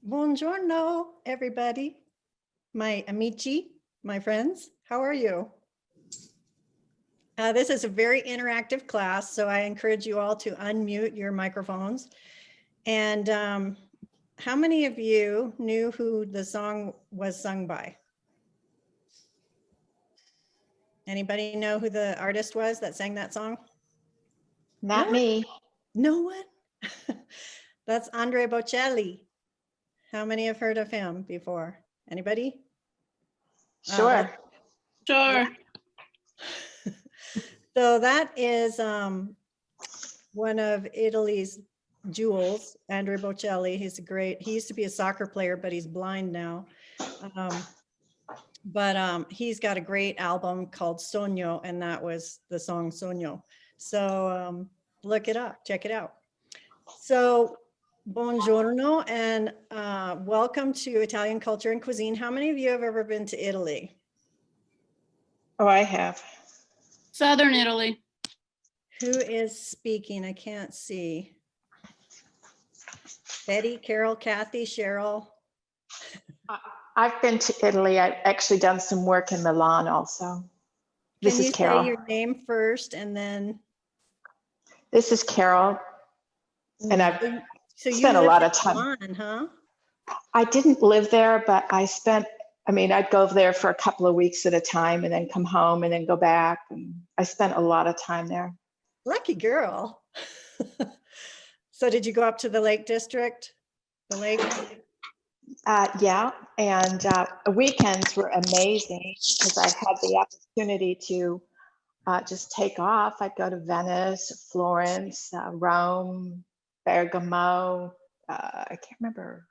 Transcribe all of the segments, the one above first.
Buongiorno, everybody. My amici, my friends, how are you? This is a very interactive class, so I encourage you all to unmute your microphones. And how many of you knew who the song was sung by? Anybody know who the artist was that sang that song? Not me. No one? That's Andrea Bocelli. How many have heard of him before? Anybody? Sure. Sure. So that is one of Italy's jewels, Andrea Bocelli. He used to be a soccer player, but he's blind now. He's got a great album called Sogno, and that was the song Sogno. So look it up, check it out. So buongiorno and welcome to Italian Culture and Cuisine. How many of you have ever been to Italy? Oh, I have. Southern Italy. Who is speaking? I can't see. Betty, Carol, Kathy, Cheryl. I've been to Italy. I've actually done some work in Milan also. This Can is you Carol. say your name first and then? This is Carol. And I've So you spent a lot of lived time. in Milan, huh? I didn't live there, but I'd go there for a couple of weeks at a time and then come home and then go back. And I spent a lot of time there. Lucky girl. So did you go up to the Lake District? The lake? Yeah, and weekends were amazing because I had the opportunity to just take off. I'd go to Venice, Florence, Rome, Bergamo. I can't remember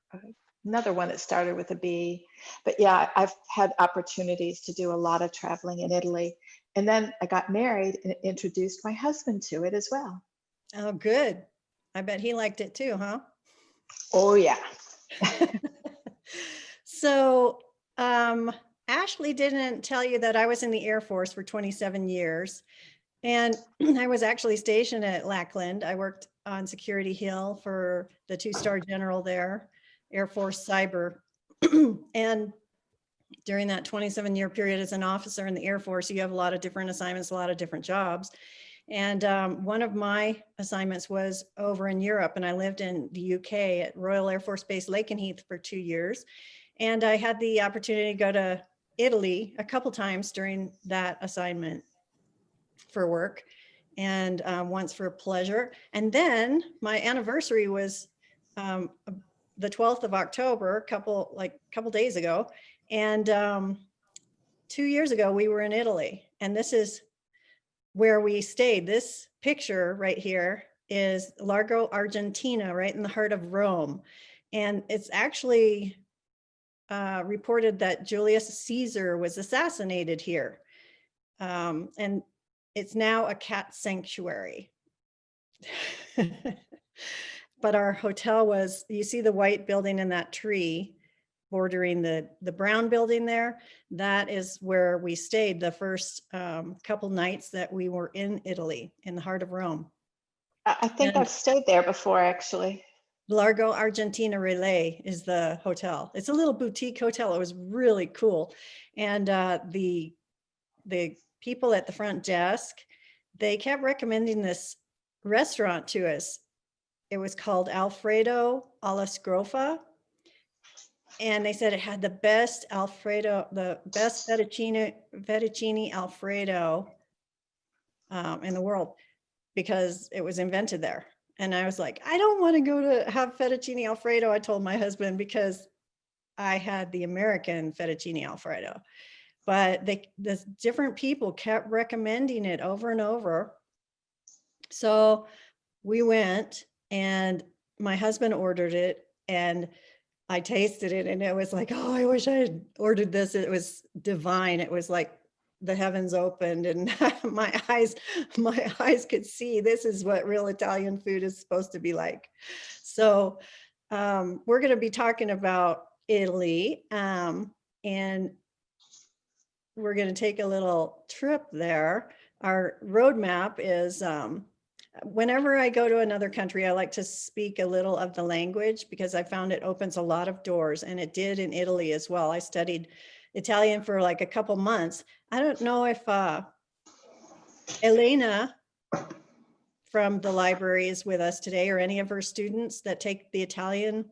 another one that started with a B. But yeah, I've had opportunities to do a lot of traveling in Italy. And then I got married and introduced my husband to it as well. Oh, good. I bet he liked it too, huh? Oh, yeah. So Ashley didn't tell you that I was in the Air Force for 27 years. And I was actually stationed at Lackland. I worked on Security Hill for the 2-star general there, Air Force Cyber. And during that 27-year period as an officer in the Air Force, you have a lot of different assignments, a lot of different jobs. And one of my assignments was over in Europe, and I lived in the UK at Royal Air Force Base Lakenheath for 2 years. And I had the opportunity to go to Italy a couple times during that assignment for work, and once for pleasure. And then my anniversary was the 12th of October, a couple days ago. And 2 years ago, we were in Italy, and this is where we stayed. This picture right here is Largo, Argentina, right in the heart of Rome. And it's actually reported that Julius Caesar was assassinated here. And it's now a cat sanctuary. But our hotel was, you see the white building and that tree bordering the brown building there, that is where we stayed the first couple nights that we were in Italy, in the heart of Rome. I think I've stayed there before, actually. Largo Argentina Relay is the hotel. It's a little boutique hotel. It was really cool. And the people at the front desk, they kept recommending this restaurant to us. It was called Alfredo alla Scrofa. And they said it had the best fettuccine Alfredo in the world because it was invented there. And I was like, I don't want to go to have fettuccine Alfredo, I told my husband, because I had the American fettuccine Alfredo. But the different people kept recommending it over and over. So we went, and my husband ordered it, and I tasted it, and it was like, oh, I wish I had ordered this. It was divine. It was like the heavens opened, and my eyes could see this is what real Italian food is supposed to be like. So we're going to be talking about Italy, and we're going to take a little trip there. Our roadmap is whenever I go to another country, I like to speak a little of the language because I found it opens a lot of doors, and it did in Italy as well. I studied Italian for like a couple months. I don't know if Elena from the library is with us today, or any of her students that take the Italian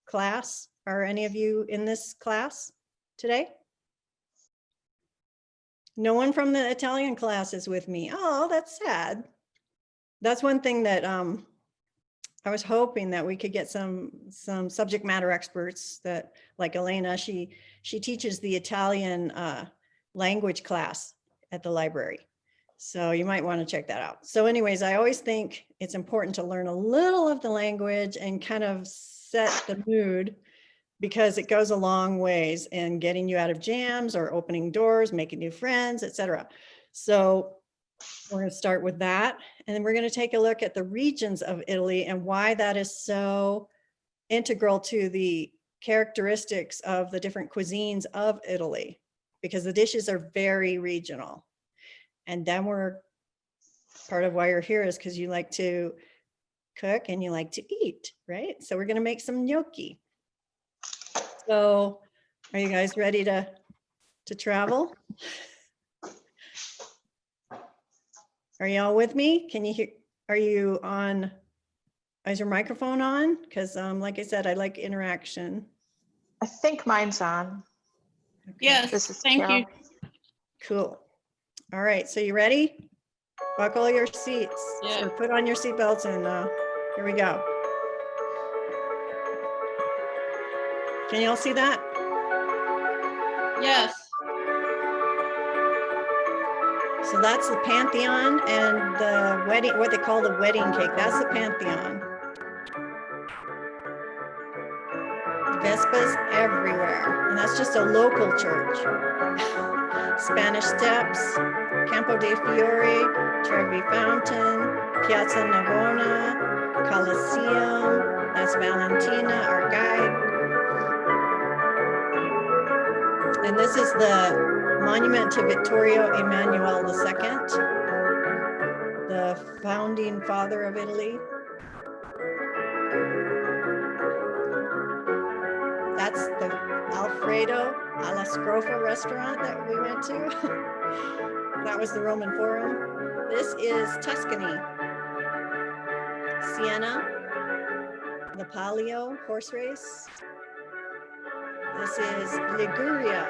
class. Are any of you in this class today? No one from the Italian class is with me. Oh, that's sad. That's one thing that I was hoping that we could get some subject matter experts that, like Elena, she teaches the Italian language class at the library. So you might want to check that out. So anyways, I always think it's important to learn a little of the language and kind of set the mood, because it goes a long ways in getting you out of jams or opening doors, making new friends, etc. So we're going to start with that. And then we're going to take a look at the regions of Italy and why that is so integral to the characteristics of the different cuisines of Italy, because the dishes are very regional. And then part of why you're here is because you like to cook and you like to eat, right? So we're going to make some gnocchi. So are you guys ready to travel? Are y'all with me? Can you hear? Are you on? Is your microphone on? Because like I said, I like interaction. I think mine's on. Okay. Yes, This is thank Carol. you. Cool. All right, so you ready? Buckle your seats, Yeah. or put on your seatbelts, and here we go. Can y'all see that? Yes. So that's the Pantheon, and the wedding, what they call the wedding cake, that's the Pantheon. Vespas everywhere, and that's just a local church. Spanish Steps, Campo dei Fiori, Trevi Fountain, Piazza Navona, Colosseum, that's Valentina, our guide. And this is the monument to Vittorio Emanuele II, the founding father of Italy. That's the Alfredo alla Scrofa restaurant that we went to. That was the Roman Forum. This is Tuscany. Siena, the Palio horse race. This is Liguria.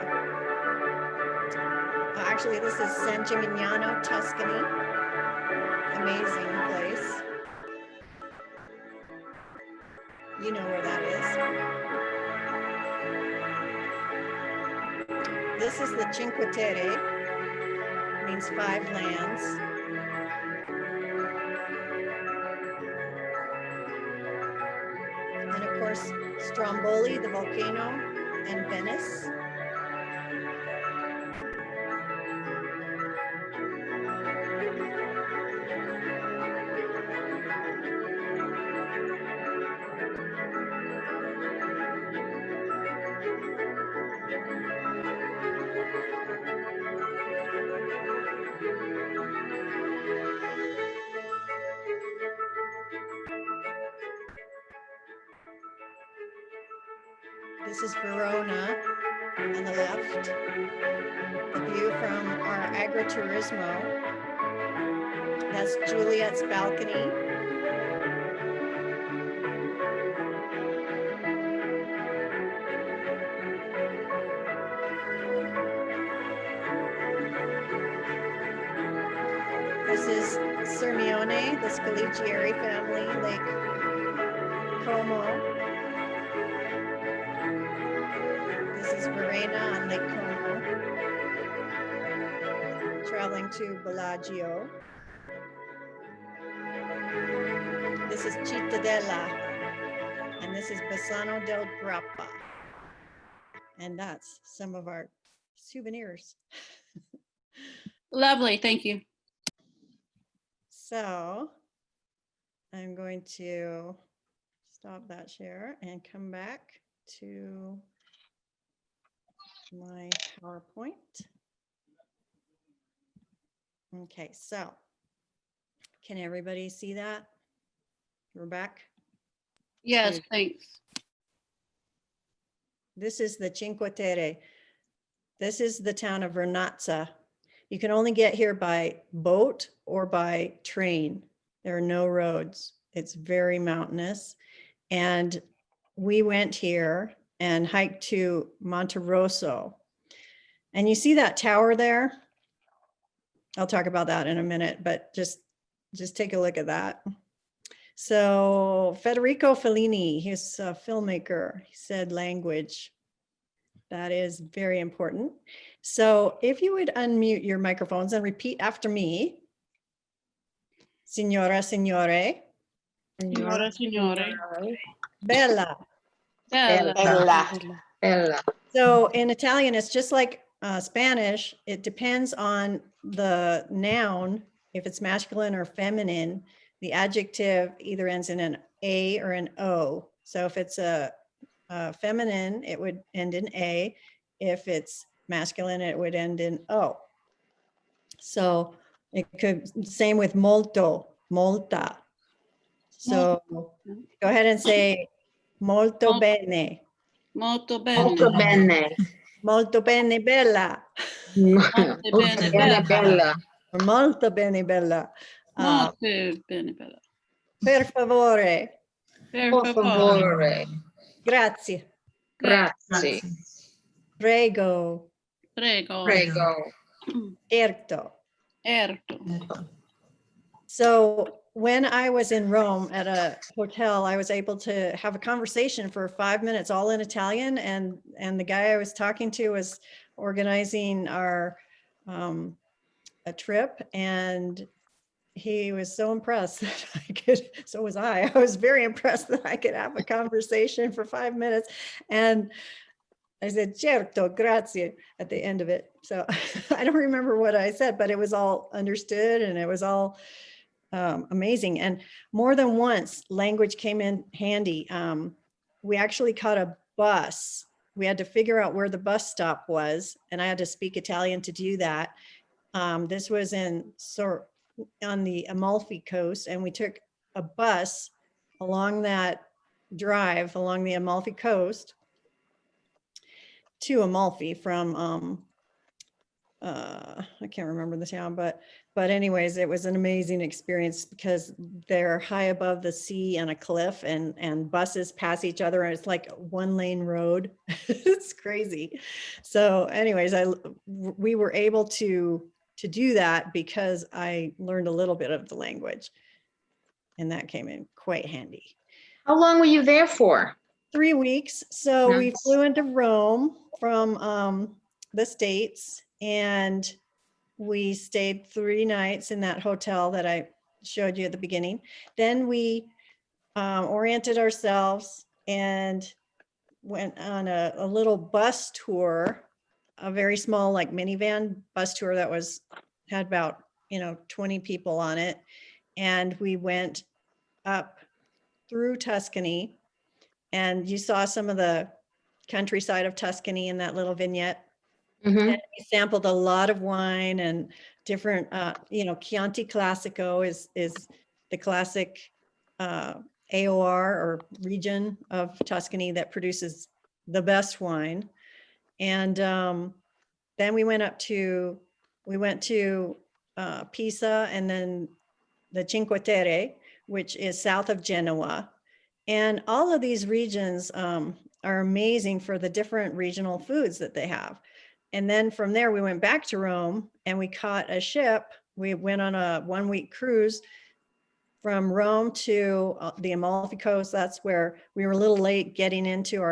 Actually, this is San Gimignano, Tuscany. Amazing place. You know where that is. This is the Cinque Terre, means 5 lands. And of course, Stromboli, the volcano, and Venice. This is Verona on the left. The view from our agriturismo. That's Juliet's balcony. This is Sirmione, the Scaligieri family, Lake Como. This is Verena on Lake Como. Traveling to Bellagio. This is Cittadella, and this is Bassano del Grappa. And that's some of our souvenirs. Lovely, thank you. So I'm going to stop that share and come back to my PowerPoint. Okay, so Can everybody see that? We're back. Yes, Good. thanks. This is the Cinque Terre. This is the town of Vernazza. You can only get here by boat or by train. There are no roads. It's very mountainous. And we went here and hiked to Monte Rosso. And you see that tower there? I'll talk about that in a minute, but just take a look at that. So Federico Fellini, he's a filmmaker. He said language. That is very important. So if you would unmute your microphones and repeat after me. Signora, signore. Signora, signore. Bella. Bella. Ella. So in Italian, it's just like Spanish. It depends on the noun, if it's masculine or feminine. The adjective either ends in an A or an O. So if it's a feminine, it would end in A. If it's masculine, it would end in O. So it could, same with molto, molta. So go ahead and say molto bene. Molto Molto bene. bene. Molto bene, bella. Molto bene, bella. Bella. Or molto bene, bella. Molto bene, bella. Per favore. Per Por favore. favore. Grazie. Grazie. Prego. Prego. Prego. Certo. Erto. So when I was in Rome at a hotel, I was able to have a conversation for 5 minutes, all in Italian. And the guy I was talking to was organizing our a trip, and he was so impressed that I could, so was I. I was very impressed that I could have a conversation for 5 minutes. And I said, certo, grazie, at the end of it. So I don't remember what I said, but it was all understood and it was all amazing. And more than once, language came in handy. We actually caught a bus. We had to figure out where the bus stop was, and I had to speak Italian to do that. This was on the Amalfi Coast, and we took a bus along that drive along the Amalfi Coast to Amalfi from I can't remember the town, but anyways, it was an amazing experience because they're high above the sea and a cliff, and buses pass each other, and it's like a 1-lane road. It's crazy. So anyways, we were able to do that because I learned a little bit of the language, and that came in quite handy. How long were you there for? 3 weeks. So we Nice. flew into Rome from the States, and we stayed 3 nights in that hotel that I showed you at the beginning. Then we oriented ourselves and went on a little bus tour, a very small, like minivan bus tour that had about 20 people on it. And we went up through Tuscany, and you saw some of the countryside of Tuscany in that little vignette. Mhm. And we sampled a lot of wine and different, Chianti Classico is the classic AOR or region of Tuscany that produces the best wine. And then we went to Pisa, and then the Cinque Terre, which is south of Genoa. And all of these regions are amazing for the different regional foods that they have. And then from there, we went back to Rome, and we caught a ship. We went on a 1-week cruise from Rome to the Amalfi Coast. That's where we were a little late getting into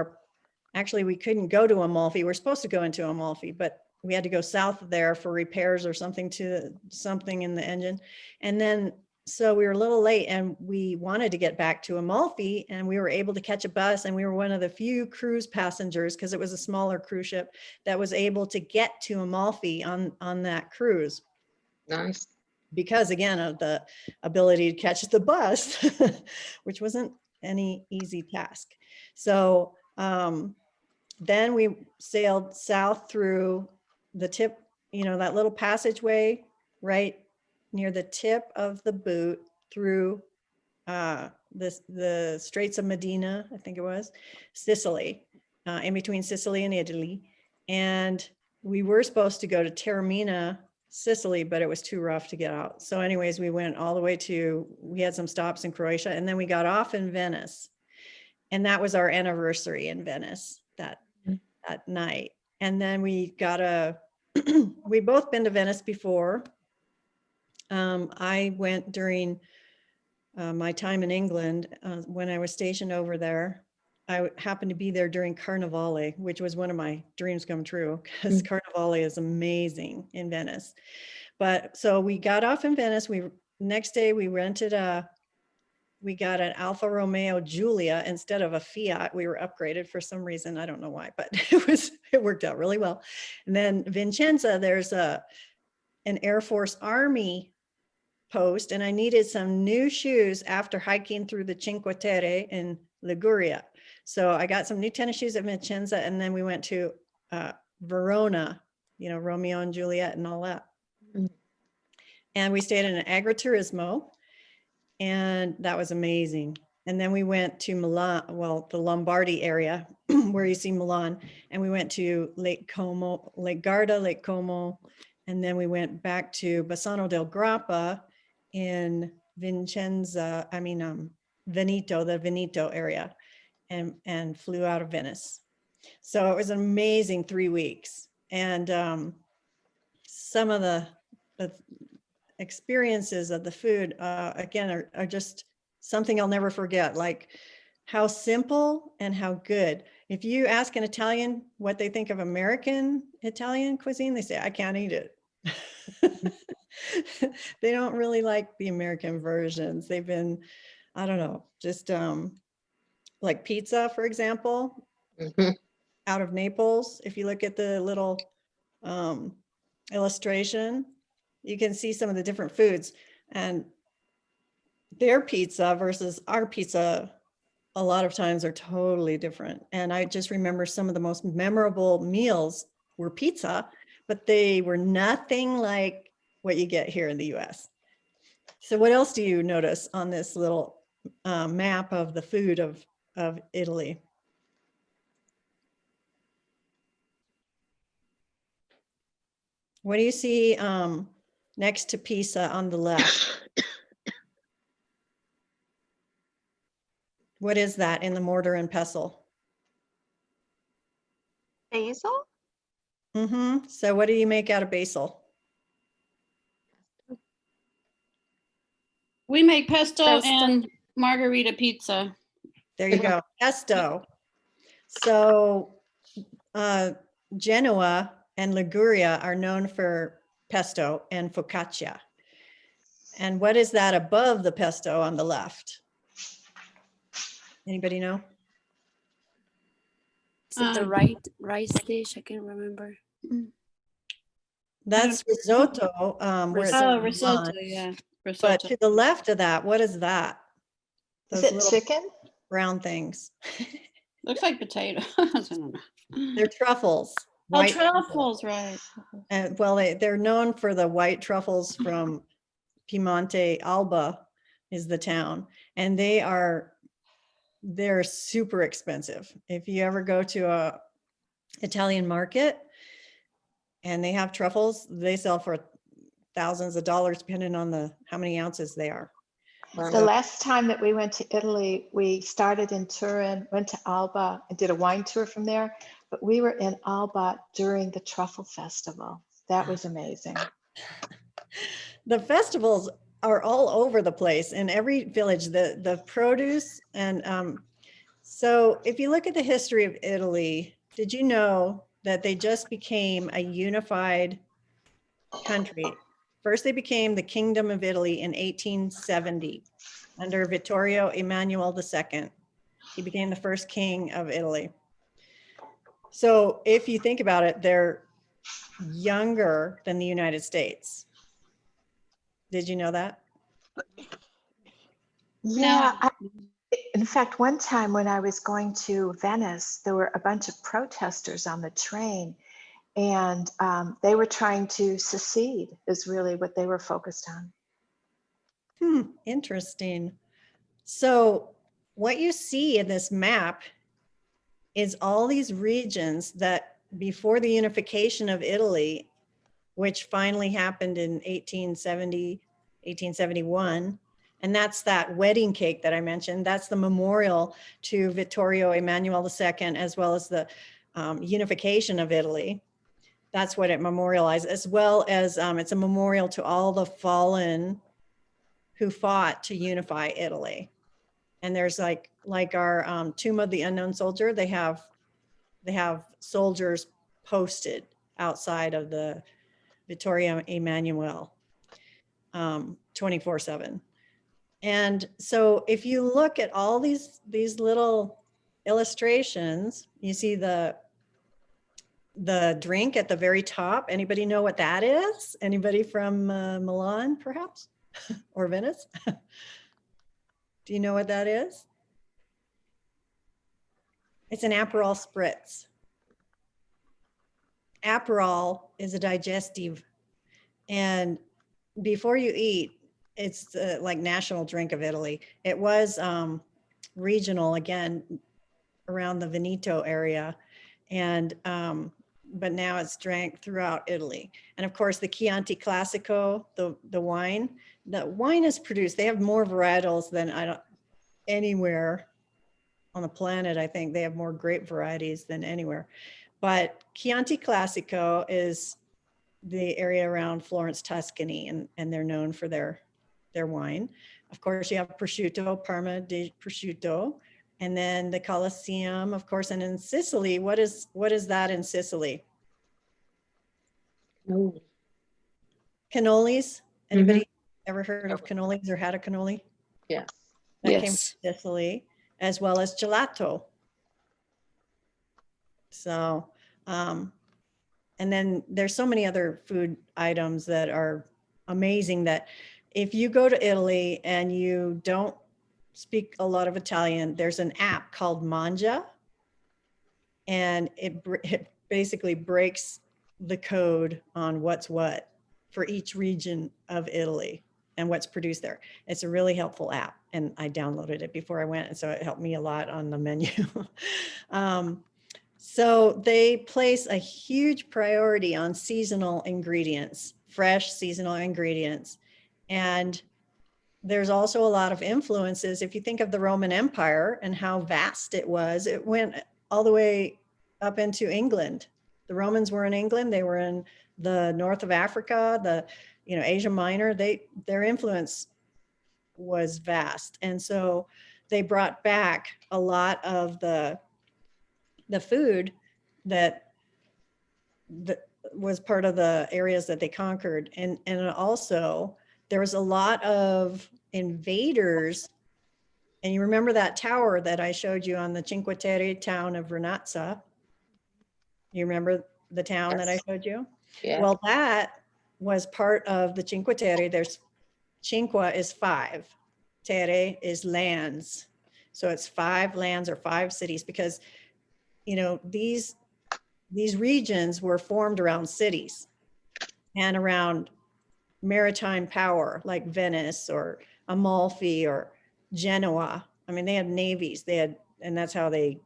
actually, we couldn't go to Amalfi. We're supposed to go into Amalfi, but we had to go south of there for repairs or something in the engine. And then, so we were a little late, and we wanted to get back to Amalfi, and we were able to catch a bus, and we were one of the few cruise passengers, because it was a smaller cruise ship, that was able to get to Amalfi on that cruise, Nice. because again of the ability to catch the bus, which wasn't any easy task. So then we sailed south through the tip, that little passageway right near the tip of the boot through the Straits of Medina, I think it was, Sicily, in between Sicily and Italy. And we were supposed to go to Taormina, Sicily, but it was too rough to get out. So anyways, we went all the way we had some stops in Croatia, and then we got off in Venice. And that was our anniversary in Venice that night. And then we we both been to Venice before. I went during my time in England when I was stationed over there. I happened to be there during Carnivale, which was one of my dreams come true, because Carnivale is amazing in Venice. But so we got off in Venice. Next day we we got an Alfa Romeo Giulia instead of a Fiat. We were upgraded for some reason. I don't know why, but it worked out really well. And then Vicenza, there's an Air Force Army post, and I needed some new shoes after hiking through the Cinque Terre in Liguria. So I got some new tennis shoes at Vicenza, and then we went to Verona, Romeo and Juliet and all that. And we stayed in an agriturismo, and that was amazing. And then we went to Milan, the Lombardy area where you see Milan, and we went to Lake Como, Lake Garda, Lake Como, and then we went back to Bassano del Grappa in Veneto, the Veneto area, and flew out of Venice. So it was an amazing 3 weeks. And some of the experiences of the food, again, are just something I'll never forget, like how simple and how good. If you ask an Italian what they think of American Italian cuisine, they say, I can't eat it. They don't really like the American versions. They've been, I don't know, just like pizza, for example, out of Naples. If you look at the little illustration, you can see some of the different foods, and their pizza versus our pizza a lot of times are totally different. And I just remember some of the most memorable meals were pizza, but they were nothing like what you get here in the US. So what else do you notice on this little map of the food of Italy? What do you see next to Pisa on the left? What is that in the mortar and pestle? Basil? So what do you make out of basil? We make pesto Pesto. and margarita pizza. There you go, pesto. So Genoa and Liguria are known for pesto and focaccia. And what is that above the pesto on the left? Anybody know? Is it the rice dish? I can't remember. That's risotto. Where it says Risotto, Milan. yeah. But Risotto. to the left of that, what is that? Is Those it little chicken? brown things. Looks like potato. I don't know. They're truffles. Oh, white truffles, right. And well, they're known for the white truffles from Piemonte. Alba is the town, and they're super expensive. If you ever go to a Italian market and they have truffles, they sell for thousands of dollars depending on how many ounces they are. The last time that we went to Italy, we started in Turin, went to Alba, and did a wine tour from there. But we were in Alba during the truffle festival. That was amazing. The festivals are all over the place in every village, the produce. And so if you look at the history of Italy, did you know that they just became a unified country? First, they became the Kingdom of Italy in 1870 under Vittorio Emanuele II. He became the first king of Italy. So if you think about it, they're younger than the United States. Did you know that? Yeah. In fact, one time when I was going to Venice, there were a bunch of protesters on the train, and they were trying to secede, is really what they were focused on. Interesting. So what you see in this map is all these regions that before the unification of Italy, which finally happened in 1870, 1871. And that's that wedding cake that I mentioned. That's the memorial to Vittorio Emanuele II, as well as the unification of Italy. That's what it memorializes, as well as it's a memorial to all the fallen who fought to unify Italy. And there's like our Tomb of the Unknown Soldier, they have soldiers posted outside of the Vittorio Emanuele 24/7. And so if you look at all these little illustrations, you see the drink at the very top. Anybody know what that is? Anybody from Milan, perhaps, or Venice? Do you know what that is? It's an Aperol Spritz. Aperol is a digestive, and before you eat, it's the like national drink of Italy. It was regional, again, around the Veneto area, and but now it's drank throughout Italy. And of course, the Chianti Classico, the wine. The wine is produced. They have more varietals than anywhere on the planet. I think they have more grape varieties than anywhere. But Chianti Classico is the area around Florence, Tuscany, and they're known for their wine. Of course, you have prosciutto, Parma di prosciutto, and then the Colosseum, of course. And in Sicily, what is that in Sicily? Oh, Cannolis. Anybody ever heard of cannolis or had a cannoli? yeah. That came Yes. from Sicily, as well as gelato. So, and then there's so many other food items that are amazing that if you go to Italy and you don't speak a lot of Italian, there's an app called Mangia, and it basically breaks the code on what's what for each region of Italy and what's produced there. It's a really helpful app, and I downloaded it before I went, and so it helped me a lot on the menu. So they place a huge priority on seasonal ingredients, fresh seasonal ingredients. And there's also a lot of influences. If you think of the Roman Empire and how vast it went all the way up into England. The Romans were in England. They were in the north of Africa, Asia Minor. Their influence was vast. And so they brought back a lot of the food that was part of the areas that they conquered. And also there was a lot of invaders. And you remember that tower that I showed you on the Cinque Terre town of Vernazza? You remember the town that I Yes. showed you? Yeah. Well, that was part of the Cinque Terre. There's Cinque is 5, Terre is lands. So it's 5 lands or 5 cities, because these regions were formed around cities and around maritime power, like Venice or Amalfi or Genoa. I mean, they had navies, and that's how they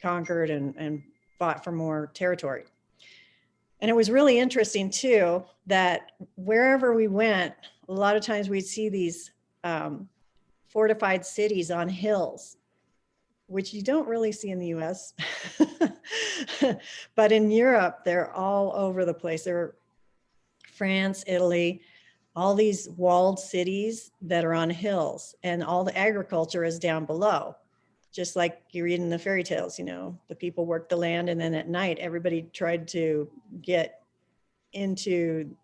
conquered and fought for more territory. And it was really interesting too, that wherever we went, a lot of times we'd see these fortified cities on hills, which you don't really see in the US. But in Europe, they're all over the place. They're France, Italy, all these walled cities that are on hills, and all the agriculture is down below. Just like you read in the fairy tales, the people worked the land, and then at night, everybody tried to get into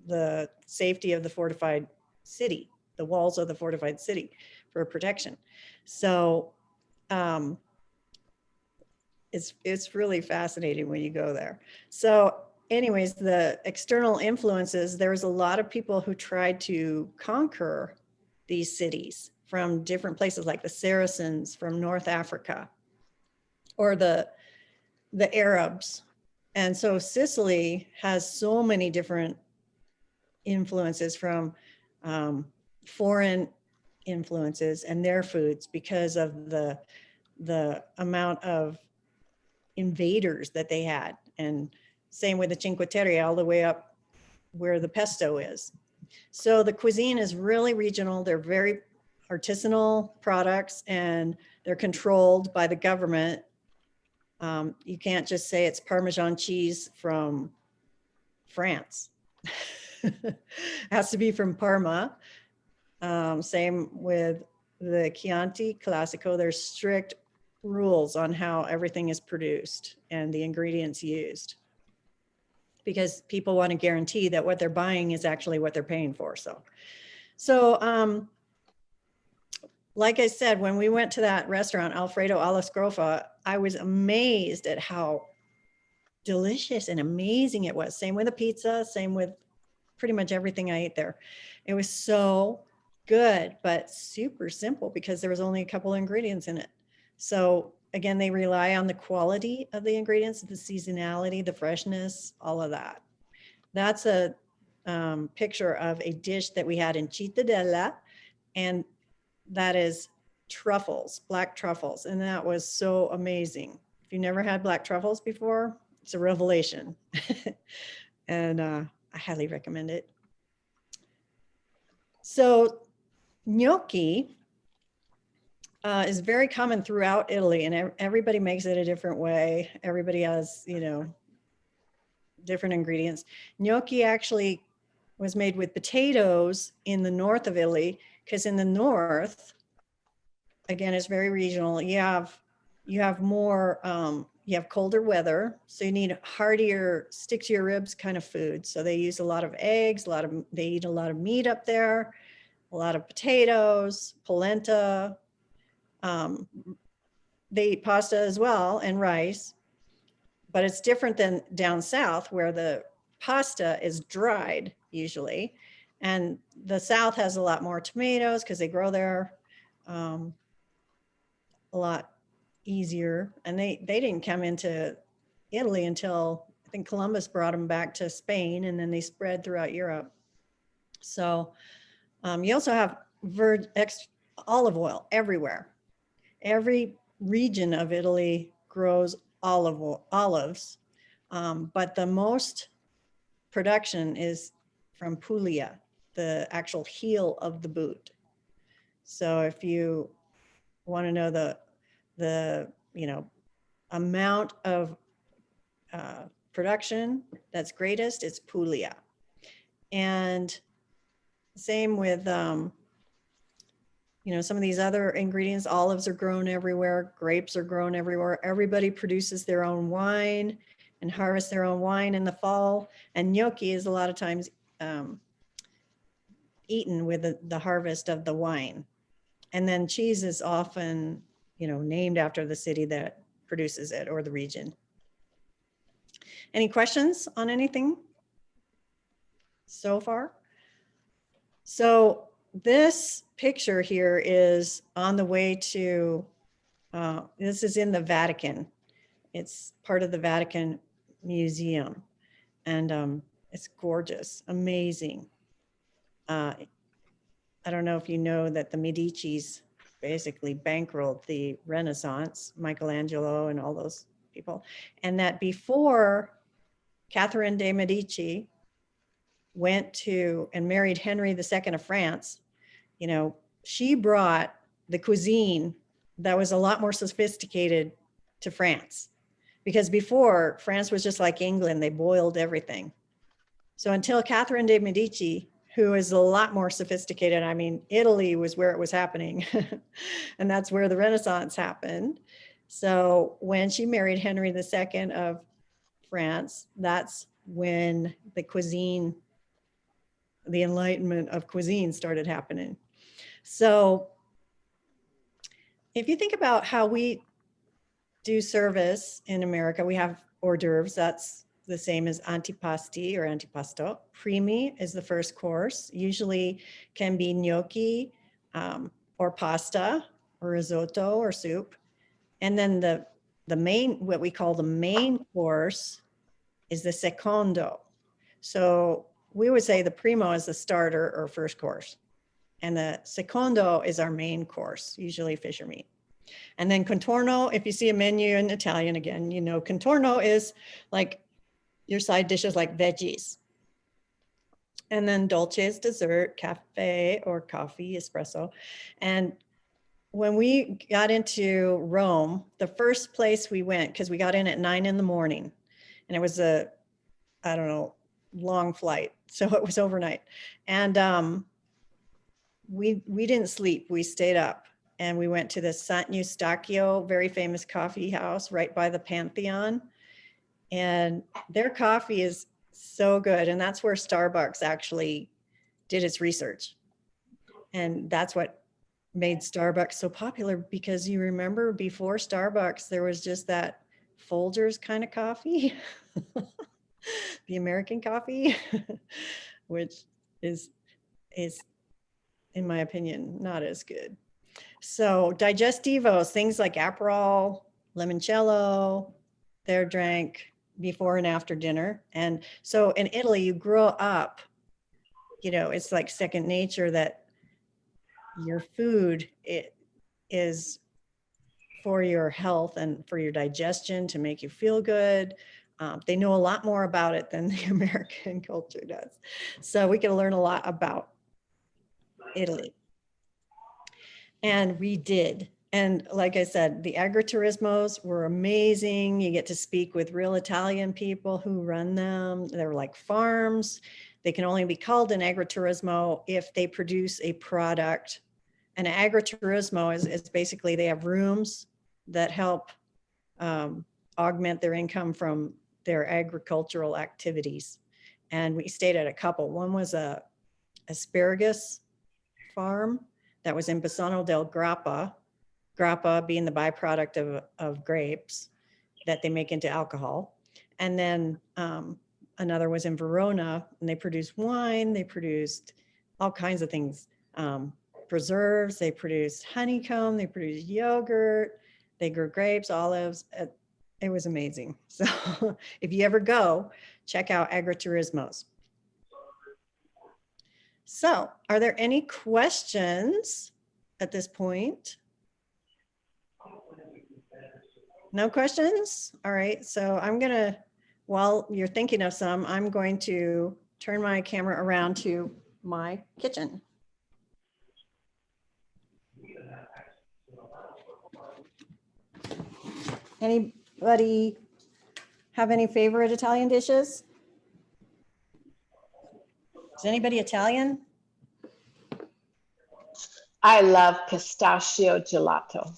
the safety of the fortified city, the walls of the fortified city, for protection. So it's really fascinating when you go there. So anyways, the external influences, there was a lot of people who tried to conquer these cities from different places, like the Saracens from North Africa, or the Arabs. And so Sicily has so many different influences from foreign influences and their foods because of the amount of invaders that they had. And same with the Cinque Terre all the way up where the pesto is. So the cuisine is really regional. They're very artisanal products and they're controlled by the government. You can't just say it's Parmesan cheese from France. It has to be from Parma. Same with the Chianti Classico. There's strict rules on how everything is produced and the ingredients used, because people want to guarantee that what they're buying is actually what they're paying for. So like I said, when we went to that restaurant, Alfredo alla Scrofa, I was amazed at how delicious and amazing it was. Same with the pizza, same with pretty much everything I ate there. It was so good, but super simple because there was only a couple of ingredients in it. So again, they rely on the quality of the ingredients, the seasonality, the freshness, all of that. That's a picture of a dish that we had in Cittadella, and that is truffles, black truffles. And that was so amazing. If you never had black truffles before, it's a revelation. And I highly recommend it. So gnocchi is very common throughout Italy, and everybody makes it a different way. Everybody has, different ingredients. Gnocchi actually was made with potatoes in the north of Italy, because in the north, again, it's very regional. You have more, you have colder weather, so you need heartier, stick to your ribs kind of food. So they use a lot of eggs, they eat a lot of meat up there, a lot of potatoes, polenta. They eat pasta as well and rice, but it's different than down south where the pasta is dried usually. And the south has a lot more tomatoes because they grow there a lot easier. And they didn't come into Italy until I think Columbus brought them back to Spain, and then they spread throughout Europe. So you also have olive oil everywhere. Every region of Italy grows olives, but the most production is from Puglia, the actual heel of the boot. So if you want to know the amount of production that's greatest, it's Puglia. And same with some of these other ingredients. Olives are grown everywhere, grapes are grown everywhere. Everybody produces their own wine and harvests their own wine in the fall. And gnocchi is a lot of times eaten with the harvest of the wine. And then cheese is often, named after the city that produces it or the region. Any questions on anything so far? So this picture here is on the way to, this is in the Vatican. It's part of the Vatican Museum. And it's gorgeous, amazing. I don't know if you know that the Medicis basically bankrolled the Renaissance, Michelangelo and all those people. And that before Catherine de' Medici went to and married Henry II of France, she brought the cuisine that was a lot more sophisticated to France, because before France was just like England, they boiled everything. So until Catherine de' Medici, who is a lot more sophisticated, I mean, Italy was where it was happening, and that's where the Renaissance happened. So when she married Henry II of France, that's when the cuisine, the enlightenment of cuisine started happening. So if you think about how we do service in America, we have hors d'oeuvres. That's the same as antipasti or antipasto. Primi is the first course, usually can be gnocchi or pasta or risotto or soup. And then the main, what we call the main course, is the secondo. So we would say the primo is the starter or first course. And the secondo is our main course, usually fish or meat. And then contorno, if you see a menu in Italian again, you know, contorno is like your side dishes like veggies. And then dolce is dessert, cafe or coffee, espresso. And when we got into Rome, the first place we went, because we got in at 9 in the morning, and it was a, I don't know, long flight. So it was overnight. And we didn't sleep, we stayed up. And we went to the San Eustachio, very famous coffee house right by the Pantheon. And their coffee is so good. And that's where Starbucks actually did its research. And that's what made Starbucks so popular, because you remember before Starbucks, there was just that Folgers kind of coffee, the American coffee, which is, in my opinion, not as good. So digestivos, things like Aperol, limoncello, they're drank before and after dinner. And so in Italy, you grow up, you know, it's like second nature that your food, it is for your health and for your digestion to make you feel good. They know a lot more about it than the American culture does. So we can learn a lot about Italy. And we did. And like I said, the agriturismos were amazing. You get to speak with real Italian people who run them. They're like farms. They can only be called an agriturismo if they produce a product. An agriturismo is basically, they have rooms that help augment their income from their agricultural activities. And we stayed at a couple. One was a asparagus farm that was in Bassano del Grappa, grappa being the byproduct of grapes that they make into alcohol. And then another was in Verona, and they produced wine, they produced all kinds of things, preserves, they produced honeycomb, they produced yogurt, they grew grapes, olives. It was amazing. So if you ever go, check out agriturismos. So are there any questions at this point? No questions? All right, so I'm gonna, while you're thinking of some, I'm going to turn my camera around to my kitchen. Anybody have any favorite Italian dishes? Is anybody Italian? I love pistachio gelato.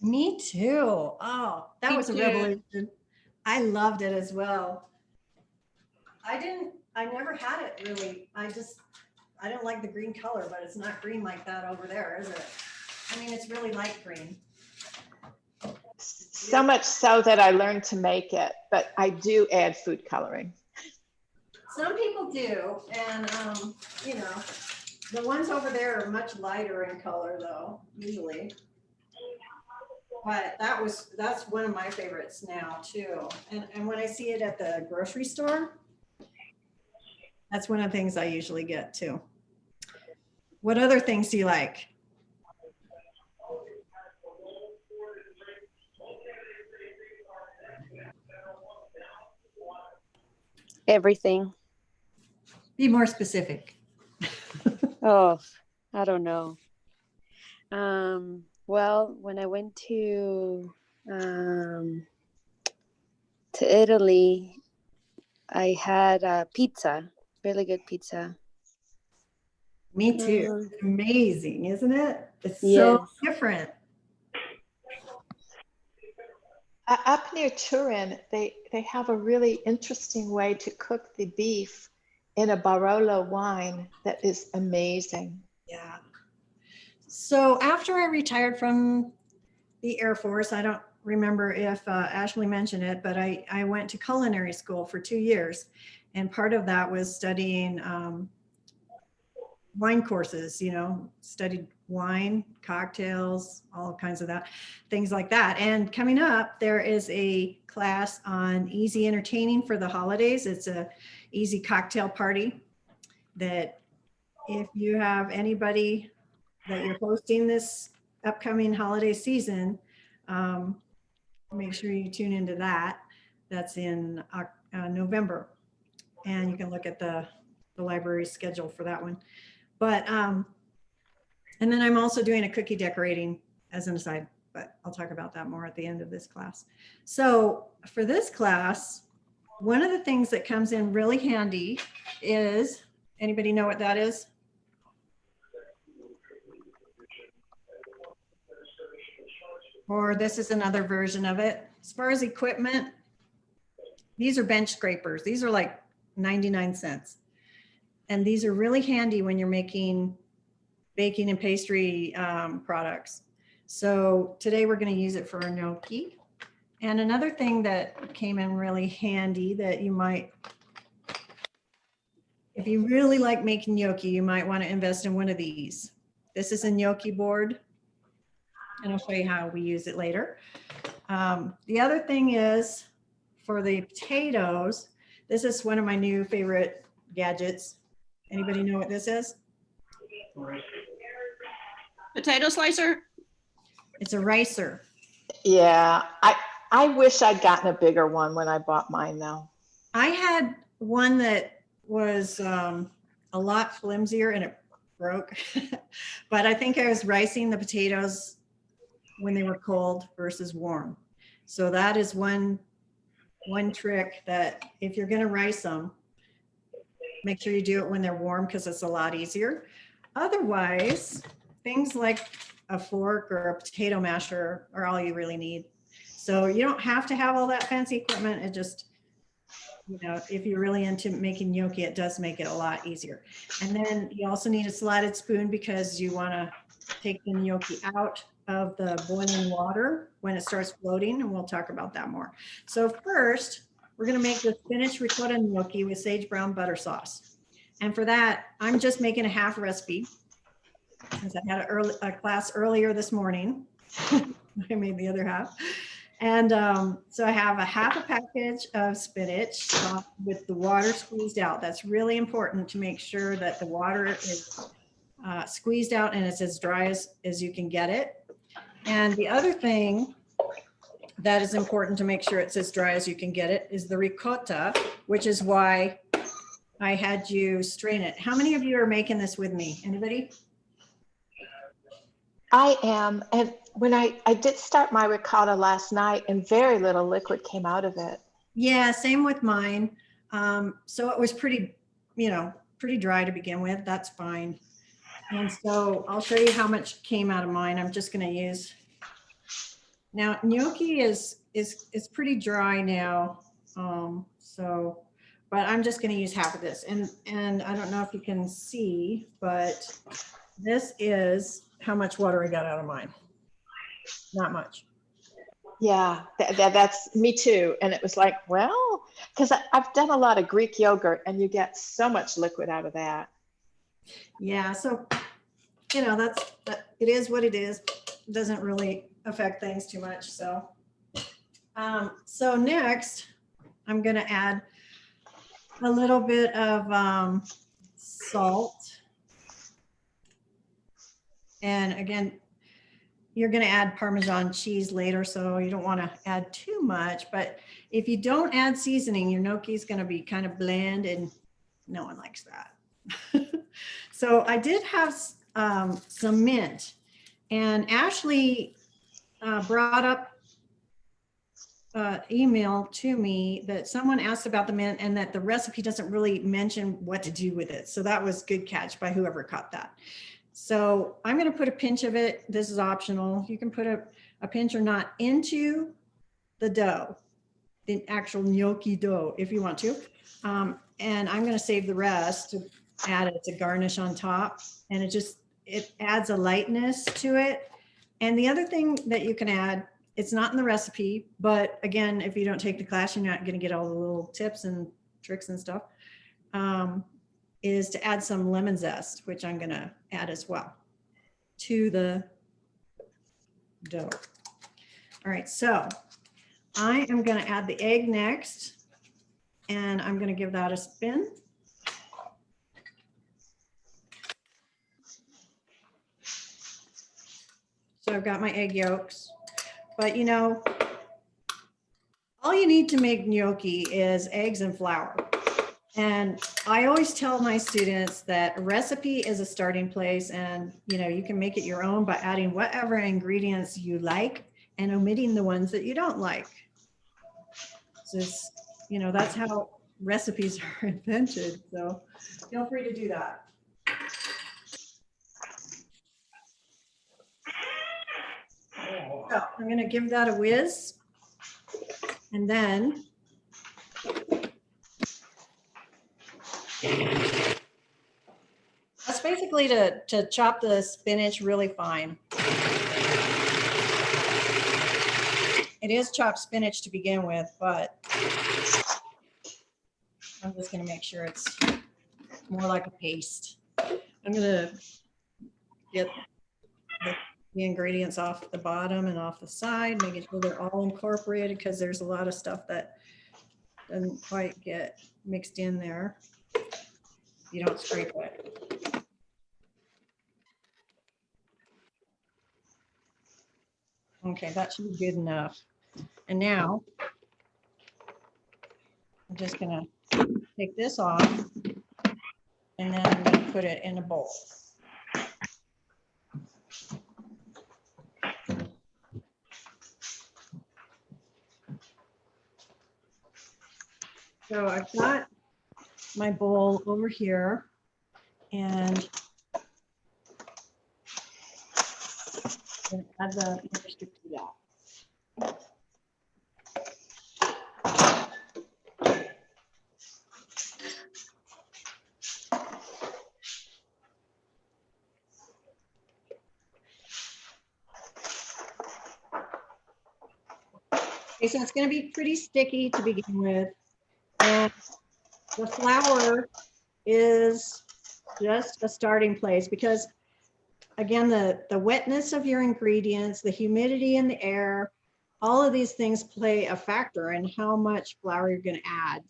Me too. Oh, that Me was a too. revolution. I loved it as well. I never had it really. I don't like the green color, but it's not green like that over there, is it? I mean, it's really light green. So much so that I learned to make it, but I do add food coloring. Some people do, and you know, the ones over there are much lighter in color though, usually. But that's one of my favorites now too. And when I see it at the grocery store, that's one of the things I usually get too. What other things do you like? Everything. Be more specific. Oh, I don't know. Well, when I went to Italy, I had pizza, really good pizza. Me too. It's amazing, isn't it? It's so Yes. different. Up near Turin, they have a really interesting way to cook the beef in a Barolo wine that is amazing. Yeah. So after I retired from the Air Force, I don't remember if Ashley mentioned it, but I went to culinary school for 2 years. And part of that was studying wine courses, you know, studied wine, cocktails, all kinds of that, things like that. And coming up, there is a class on easy entertaining for the holidays. It's a easy cocktail party that if you have anybody that you're hosting this upcoming holiday season, make sure you tune into that. That's in November. And you can look at the library schedule for that one. But, and then I'm also doing a cookie decorating as an aside, but I'll talk about that more at the end of this class. So for this class, one of the things that comes in really handy is, anybody know what that is? Or this is another version of it. As far as equipment, these are bench scrapers. These are like 99 cents. And these are really handy when you're making baking and pastry products. So today we're going to use it for our gnocchi. And another thing that came in really handy that you might, if you really like making gnocchi, you might want to invest in one of these. This is a gnocchi board, and I'll show you how we use it later. The other thing is for the potatoes, this is one of my new favorite gadgets. Anybody know what this is? Potato slicer? It's a ricer. Yeah, I wish I'd gotten a bigger one when I bought mine though. I had one that was a lot flimsier and it broke, but I think I was ricing the potatoes when they were cold versus warm. So that is one trick, that if you're going to rice them, make sure you do it when they're warm because it's a lot easier. Otherwise, things like a fork or a potato masher are all you really need. So you don't have to have all that fancy equipment. It just, you know, if you're really into making gnocchi, it does make it a lot easier. And then you also need a slatted spoon because you want to take the gnocchi out of the boiling water when it starts floating, and we'll talk about that more. So first, we're going to make the spinach ricotta gnocchi with sage brown butter sauce. And for that, I'm just making a half recipe since I had a class earlier this morning. I made the other half. And so I have a half a package of spinach with the water squeezed out. That's really important to make sure that the water is squeezed out and it's as dry as you can get it. And the other thing that is important to make sure it's as dry as you can get it is the ricotta, which is why I had you strain it. How many of you are making this with me? Anybody? I am, and when I did start my ricotta last night and very little liquid came out of it. Yeah, same with mine. So it was pretty, pretty dry to begin with. That's fine. And so I'll show you how much came out of mine. I'm just going to use, now gnocchi is pretty dry now. But I'm just going to use half of this. And I don't know if you can see, but this is how much water I got out of mine. Not much. Yeah, that's me too. And it was like, well, because I've done a lot of Greek yogurt and you get so much liquid out of that. Yeah, so, it is what it is. It doesn't really affect things too much. So, so next, I'm going to add a little bit of salt. And again, you're going to add Parmesan cheese later, so you don't want to add too much. But if you don't add seasoning, your gnocchi is going to be kind of bland, and no one likes that. So I did have some mint, and Ashley brought up email to me that someone asked about the mint and that the recipe doesn't really mention what to do with it. So that was good catch by whoever caught that. So I'm going to put a pinch of it. This is optional. You can put a pinch or not into the dough, the actual gnocchi dough, if you want to. And I'm going to save the rest to add it to garnish on top. And it adds a lightness to it. And the other thing that you can add, it's not in the recipe, but again, if you don't take the class, you're not going to get all the little tips and tricks and stuff. Is to add some lemon zest, which I'm going to add as well to the dough. All right, so I am going to add the egg next, and I'm going to give that a spin. So I've got my egg yolks, but you know, all you need to make gnocchi is eggs and flour. And I always tell my students that a recipe is a starting place, and you know, you can make it your own by adding whatever ingredients you like and omitting the ones that you don't like. Just, you know, that's how recipes are invented. So feel free to do that. So I'm going to give that a whiz. And then that's basically to chop the spinach really fine. It is chopped spinach to begin with, but I'm just going to make sure it's more like a paste. I'm going to get the ingredients off the bottom and off the side, making sure they're all incorporated because there's a lot of stuff that doesn't quite get mixed in there. You don't scrape it. Okay, that should be good enough. And now I'm just gonna take this off and then I'm gonna put it in a bowl. So I've got my bowl over here and I'm gonna add the mixture to that. Okay, so it's going to be pretty sticky to begin with. And the flour is just a starting place because, again, the wetness of your ingredients, the humidity in the air, all of these things play a factor in how much flour you're going to add,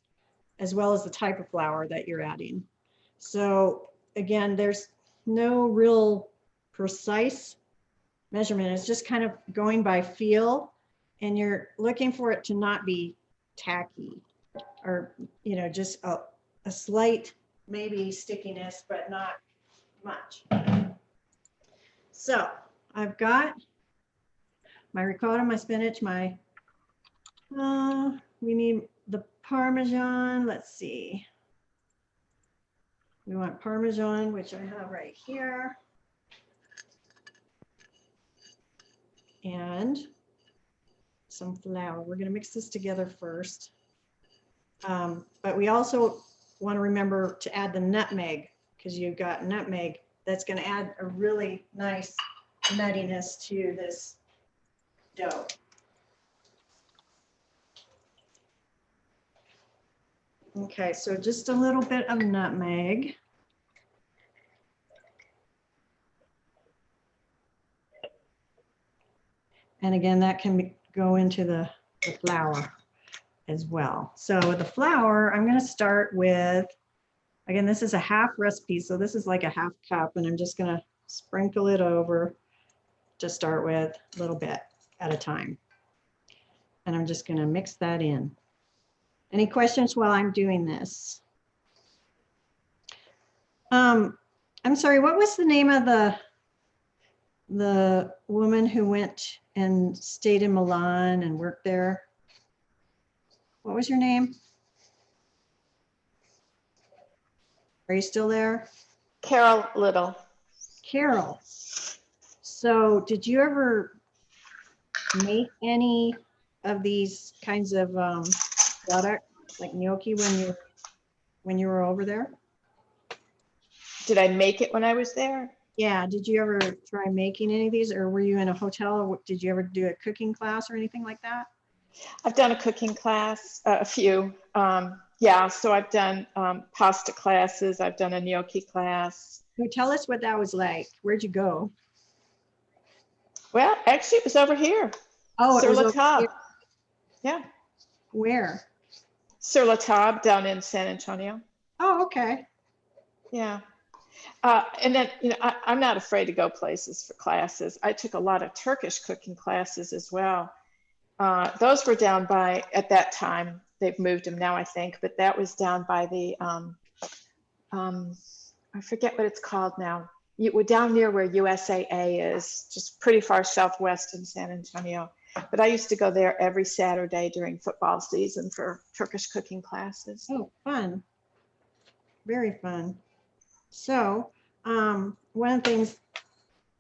as well as the type of flour that you're adding. So again, there's no real precise measurement. It's just kind of going by feel, and you're looking for it to not be tacky or, you know, just a slight maybe stickiness, but not much. So I've got my ricotta, my spinach, my, we need the Parmesan. Let's see. We want Parmesan, which I have right here. And some flour. We're going to mix this together first. But we also want to remember to add the nutmeg, because you've got nutmeg that's going to add a really nice nuttiness to this dough. Okay, so just a little bit of nutmeg. And again, that can go into the flour as well. So with the flour, I'm going to start with, again, this is a half recipe. So this is like a half cup, and I'm just going to sprinkle it over to start with a little bit at a time. And I'm just going to mix that in. Any questions while I'm doing this? I'm sorry, what was the name of the woman who went and stayed in Milan and worked there? What was your name? Are you still there? Carol Little. Carol. So did you ever make any of these kinds of products like gnocchi when you were over there? Did I make it when I was there? Yeah, did you ever try making any of these, or were you in a hotel, or did you ever do a cooking class or anything like that? I've done a cooking class, a few. Yeah, so I've done pasta classes. I've done a gnocchi class. So tell us what that was like. Where'd you go? Well, actually, it was over here. Oh, it Sur was la over Table. here. Yeah, Where? Sur la Table down in San Antonio. Oh, okay. Yeah. And then, I'm not afraid to go places for classes. I took a lot of Turkish cooking classes as well. Those were down by, at that time, they've moved them now, I think, but that was down by the, I forget what it's called now. We're down near where USAA is, just pretty far southwest in San Antonio. But I used to go there every Saturday during football season for Turkish cooking classes. Oh, fun. Very fun. So, one of the things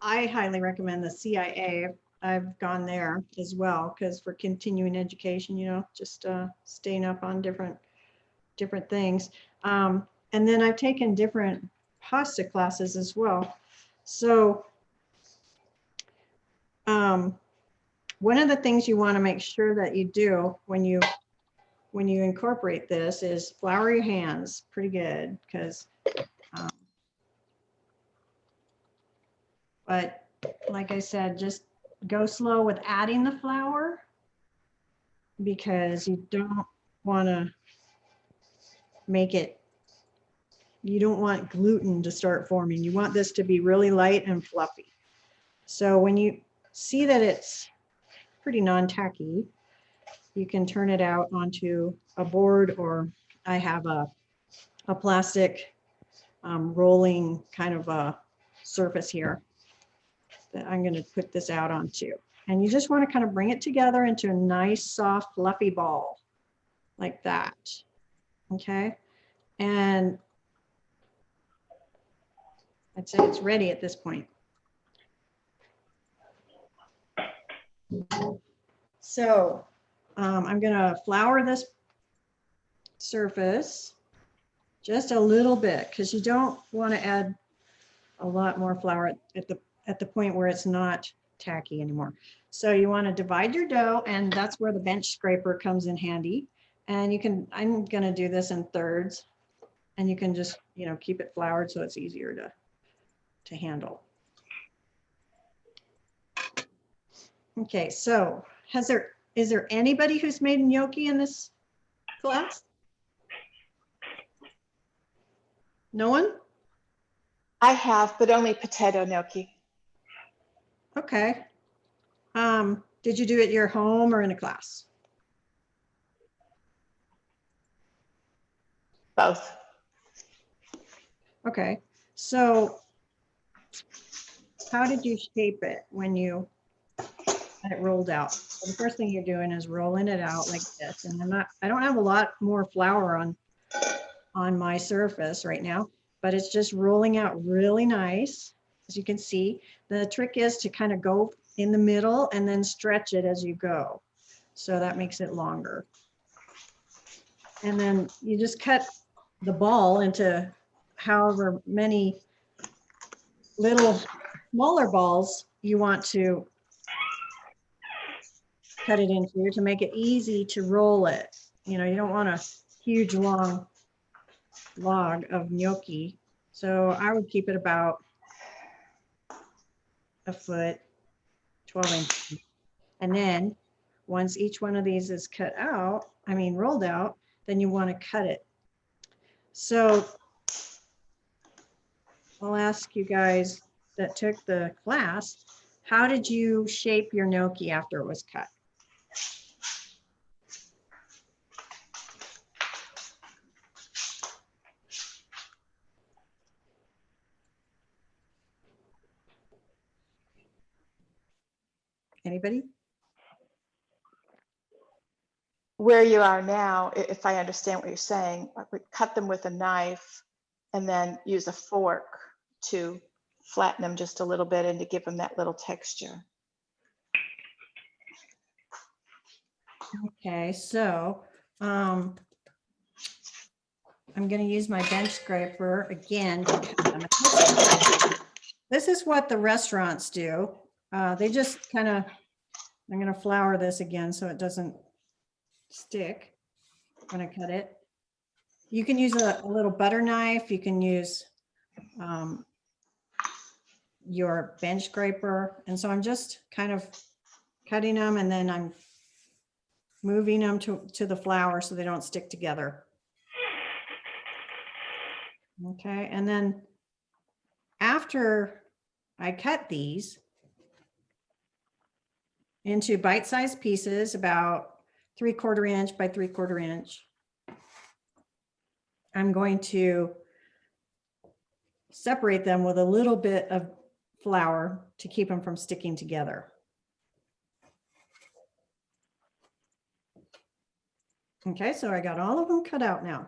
I highly recommend, the CIA. I've gone there as well because for continuing education, just staying up on different things. And then I've taken different pasta classes as well. So, one of the things you want to make sure that you do when you incorporate this is flour your hands pretty good because but like I said, just go slow with adding the flour because you don't want to you don't want gluten to start forming. You want this to be really light and fluffy. So when you see that it's pretty non-tacky, you can turn it out onto a board, or I have a plastic rolling kind of a surface here that I'm going to put this out onto. And you just want to kind of bring it together into a nice, soft, fluffy ball like that. Okay. And I'd say it's ready at this point. So I'm going to flour this surface just a little bit because you don't want to add a lot more flour at the point where it's not tacky anymore. So you want to divide your dough, and that's where the bench scraper comes in handy. And I'm going to do this in thirds, and you can just, keep it floured so it's easier to handle. Okay, so is there anybody who's made gnocchi in this class? No one? I have, but only potato gnocchi. Okay. Did you do it at your home or in a class? Both. Okay. So how did you shape it when you had it rolled out? So the first thing you're doing is rolling it out like this. And I don't have a lot more flour on my surface right now, but it's just rolling out really nice. As you can see, the trick is to kind of go in the middle and then stretch it as you go. So that makes it longer. And then you just cut the ball into however many little smaller balls you want to cut it into to make it easy to roll it. You don't want a huge long log of gnocchi. So I would keep it about a foot, 12 inches. And then once each one of these is rolled out, then you want to cut it. So I'll ask you guys that took the class, how did you shape your gnocchi after it was cut? Anybody? Where you are now, if I understand what you're saying, I would cut them with a knife and then use a fork to flatten them just a little bit and to give them that little texture. Okay, so I'm going to use my bench scraper again to cut them. This is what the restaurants do. They just kind of, I'm going to flour this again so it doesn't stick when I cut it. You can use a little butter knife. You can use your bench scraper. And so I'm just kind of cutting them, and then I'm moving them to the flour so they don't stick together. Okay, and then after I cut these into bite-sized pieces, about 3/4 inch by 3/4 inch, I'm going to separate them with a little bit of flour to keep them from sticking together. Okay, so I got all of them cut out now.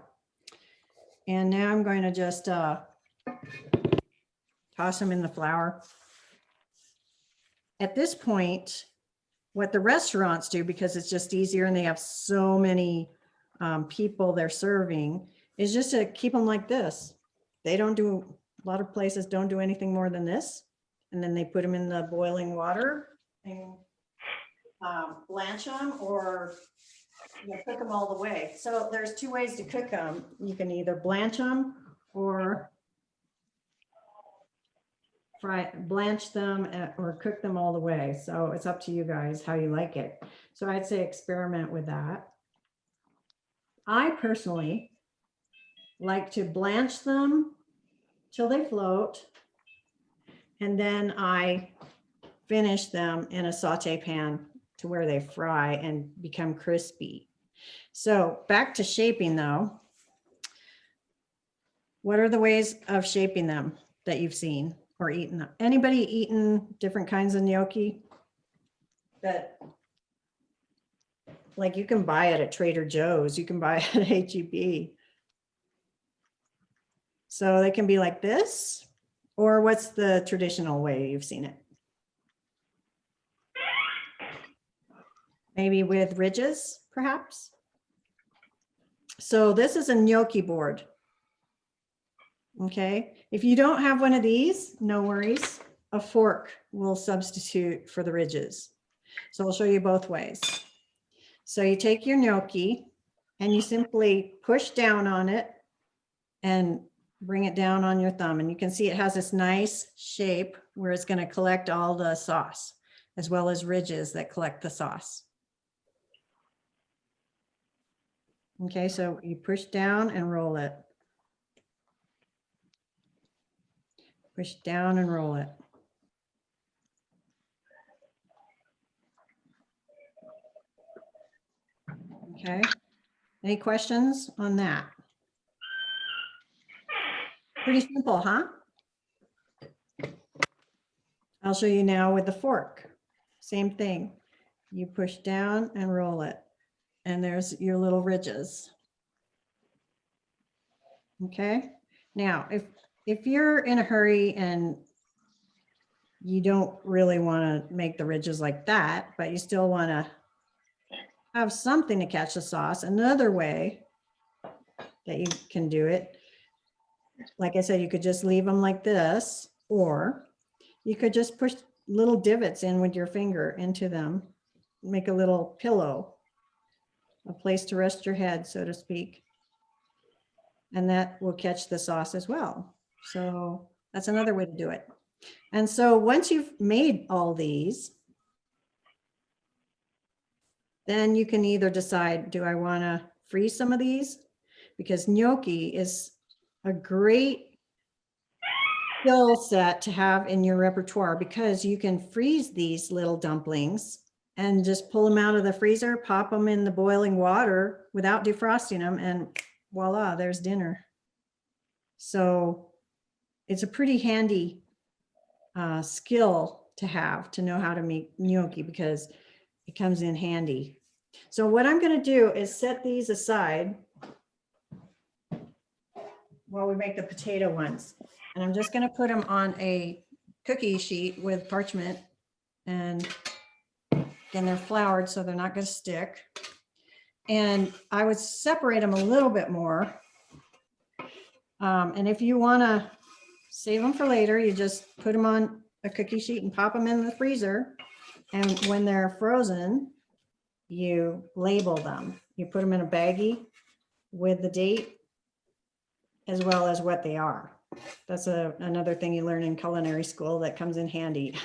And now I'm going to just toss them in the flour. At this point, what the restaurants do, because it's just easier and they have so many people they're serving, is just to keep them like this. They don't do, a lot of places don't do anything more than this. And then they put them in the boiling water and blanch them, or cook them all the way. So there's two ways to cook them. You can either blanch them or blanch them or cook them all the way. So it's up to you guys how you like it. So I'd say experiment with that. I personally like to blanch them till they float, and then I finish them in a saute pan to where they fry and become crispy. So back to shaping though. What are the ways of shaping them that you've seen or eaten them? Anybody eaten different kinds of gnocchi that, like, you can buy it at Trader Joe's, you can buy it at H-E-B. So they can be like this, or what's the traditional way you've seen it? Maybe with ridges, perhaps? So this is a gnocchi board. Okay, if you don't have one of these, no worries. A fork will substitute for the ridges. So we'll show you both ways. So you take your gnocchi and you simply push down on it and bring it down on your thumb. And you can see it has this nice shape where it's going to collect all the sauce, as well as ridges that collect the sauce. Okay, so you push down and roll it. Push down and roll it. Okay, any questions on that? Pretty simple, huh? I'll show you now with the fork. Same thing. You push down and roll it. And there's your little ridges. Okay, now if you're in a hurry and you don't really want to make the ridges like that, but you still want to have something to catch the sauce, another way that you can do it, like I said, you could just leave them like this, or you could just push little divots in with your finger into them, make a little pillow, a place to rest your head, so to speak. And that will catch the sauce as well. So that's another way to do it. And so once you've made all these, then you can either decide, do I want to freeze some of these? Because gnocchi is a great skill set to have in your repertoire, because you can freeze these little dumplings and just pull them out of the freezer, pop them in the boiling water without defrosting them, and voila, there's dinner. So it's a pretty handy skill to have, to know how to make gnocchi, because it comes in handy. So what I'm going to do is set these aside while we make the potato ones. And I'm just going to put them on a cookie sheet with parchment, and again, they're floured, so they're not going to stick. And I would separate them a little bit more. And if you want to save them for later, you just put them on a cookie sheet and pop them in the freezer. And when they're frozen, you label them. You put them in a baggie with the date as well as what they are. That's another thing you learn in culinary school that comes in handy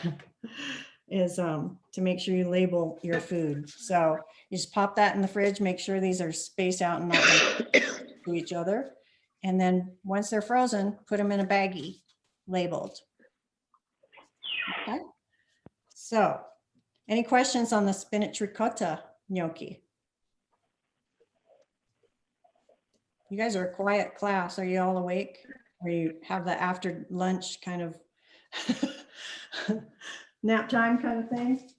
is to make sure you label your food. So you just pop that in the fridge, make sure these are spaced out and not to each other. And then once they're frozen, put them in a baggie labeled. Okay. So, any questions on the spinach ricotta gnocchi? You guys are a quiet class. Are you all awake? Or you have the after lunch kind of nap time kind of thing?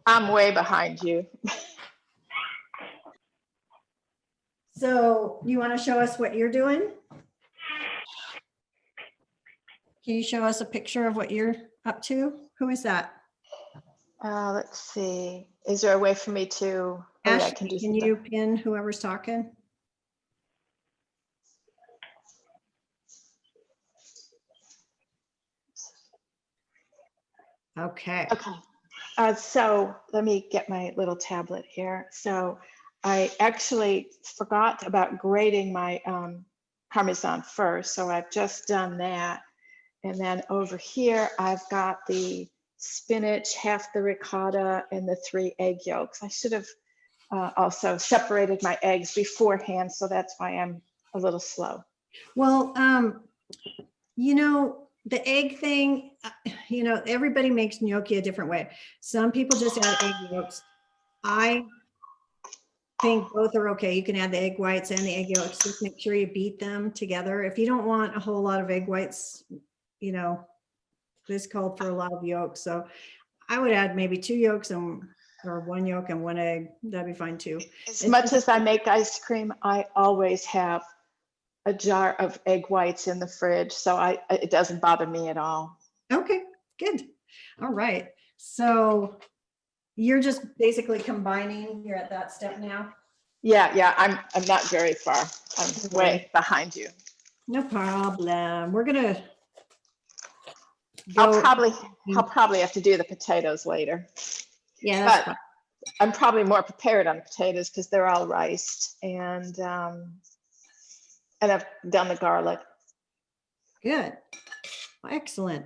I'm way behind you. So you want to show us what you're doing? Can you show us a picture of what you're up to? Who is that? Let's see. Is there a way for me to? Oh, yeah, I Ashley, can do can you pin whoever's talking? Okay. Okay. So let me get my little tablet here. So I actually forgot about grating my Parmesan first. So I've just done that. And then over here, I've got the spinach, half the ricotta, and the 3 egg yolks. I should have also separated my eggs beforehand. So that's why I'm a little slow. Well, you know, the egg thing, you know, everybody makes gnocchi a different way. Some people just add egg yolks. I think both are okay. You can add the egg whites and the egg yolks. Just make sure you beat them together. If you don't want a whole lot of egg whites, you know, this called for a lot of yolks. So I would add maybe 2 yolks and or 1 yolk and 1 egg. That'd be fine too. As much as I make ice cream, I always have a jar of egg whites in the fridge, so it doesn't bother me at all. Okay, good. All right. So you're just basically combining, you're at that step now? Yeah, I'm not very far. I'm way behind you. No problem. We're gonna I'll go. probably have to do the potatoes later, Yeah, that's but fine. I'm probably more prepared on the potatoes because they're all riced, and I've done the garlic. Good. Excellent.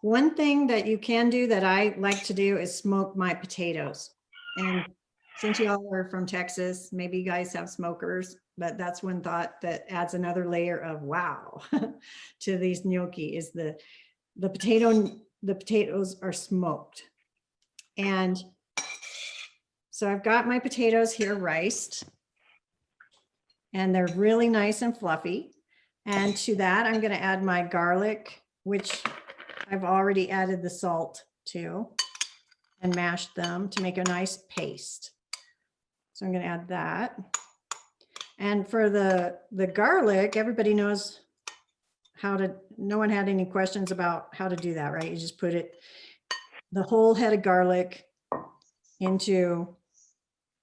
One thing that you can do that I like to do is smoke my potatoes. And since you all are from Texas, maybe you guys have smokers, but that's one thought that adds another layer of wow to these gnocchi is the potatoes are smoked. And so I've got my potatoes here riced and they're really nice and fluffy. And to that, I'm going to add my garlic, which I've already added the salt to and mashed them to make a nice paste. So I'm going to add that. And for the garlic, everybody knows how to, no one had any questions about how to do that, right? You just put the whole head of garlic into,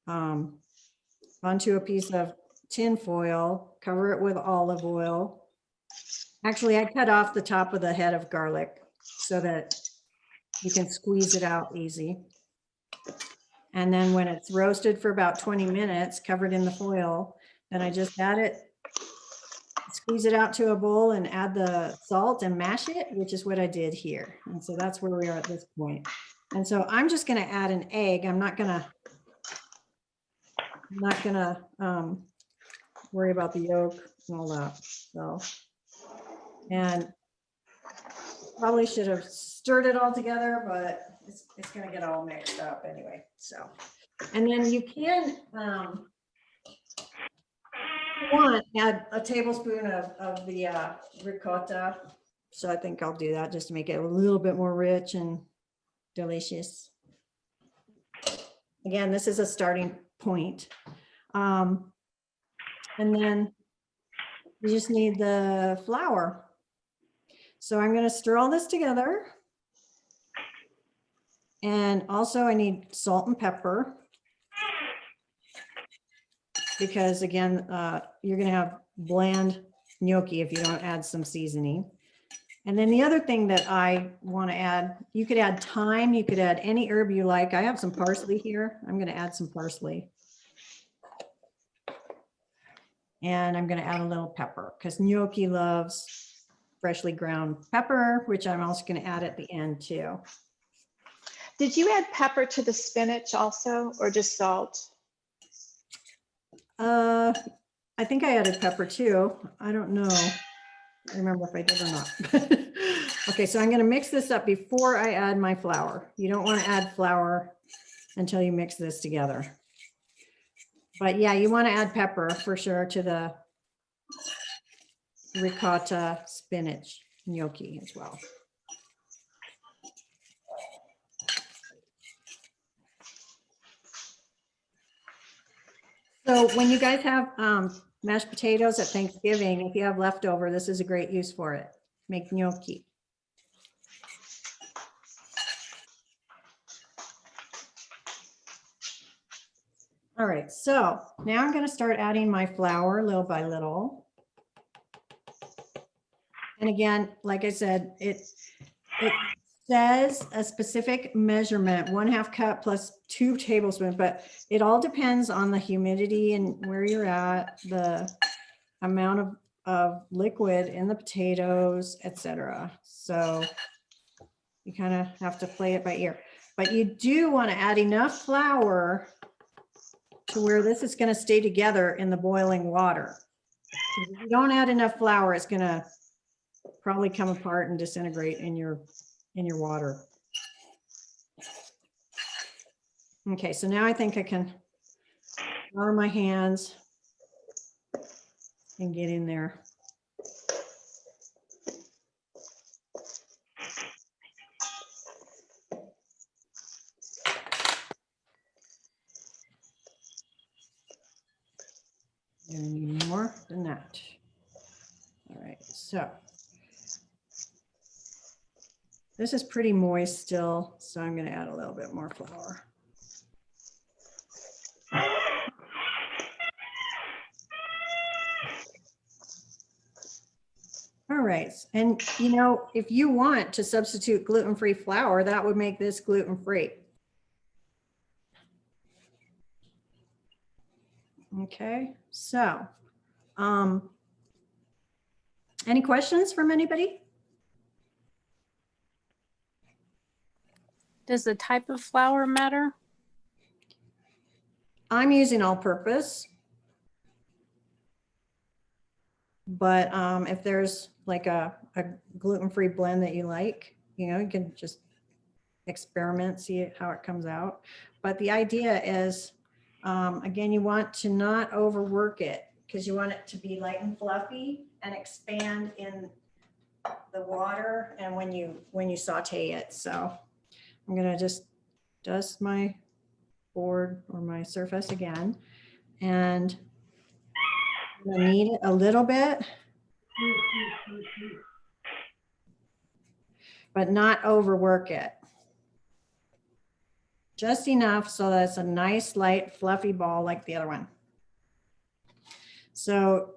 onto a piece of tin foil, cover it with olive oil. Actually, I cut off the top of the head of garlic so that you can squeeze it out easy. And then when it's roasted for about 20 minutes, covered in the foil, then I just add it, squeeze it out to a bowl and add the salt and mash it, which is what I did here. And so that's where we are at this point. And so I'm just going to add an egg. I'm not gonna worry about the yolk and all that. So, and probably should have stirred it all together, but it's going to get all mixed up anyway. So, and then you can, if you want, add a tablespoon of the ricotta. So I think I'll do that just to make it a little bit more rich and delicious. Again, this is a starting point. And then you just need the flour. So I'm going to stir all this together. And also I need salt and pepper. Because again, you're going to have bland gnocchi if you don't add some seasoning. And then the other thing that I want to add, you could add thyme, you could add any herb you like. I have some parsley here. I'm going to add some parsley. And I'm going to add a little pepper because gnocchi loves freshly ground pepper, which I'm also going to add at the end too. Did you add pepper to the spinach also, or just salt? I think I added pepper too. I don't know. I remember if I did or not. Okay, so I'm going to mix this up before I add my flour. You don't want to add flour until you mix this together. But yeah, you want to add pepper for sure to the ricotta spinach gnocchi as well. So when you guys have mashed potatoes at Thanksgiving, if you have leftover, this is a great use for it. Make gnocchi. All right, so now I'm going to start adding my flour little by little. And again, like I said, it says a specific measurement, 1/2 cup plus 2 tablespoons, but it all depends on the humidity and where you're at, the amount of liquid in the potatoes, etc. So you kind of have to play it by ear, but you do want to add enough flour to where this is going to stay together in the boiling water. If you don't add enough flour, it's going to probably come apart and disintegrate in your water. Okay, so now I think I can flour my hands and get in there. I need more than that. All right, so this is pretty moist still, so I'm going to add a little bit more flour. All right, and you know, if you want to substitute gluten-free flour, that would make this gluten-free. Okay, so any questions from anybody? Does the type of flour matter? I'm using all-purpose, but if there's like a gluten-free blend that you like, you know, you can just experiment, see how it comes out. But the idea is, again, you want to not overwork it because you want it to be light and fluffy and expand in the water and when you saute it. So I'm going to just dust my board or my surface again, and I'm going to knead it a little bit, but not overwork it. Just enough so that it's a nice, light, fluffy ball like the other one. So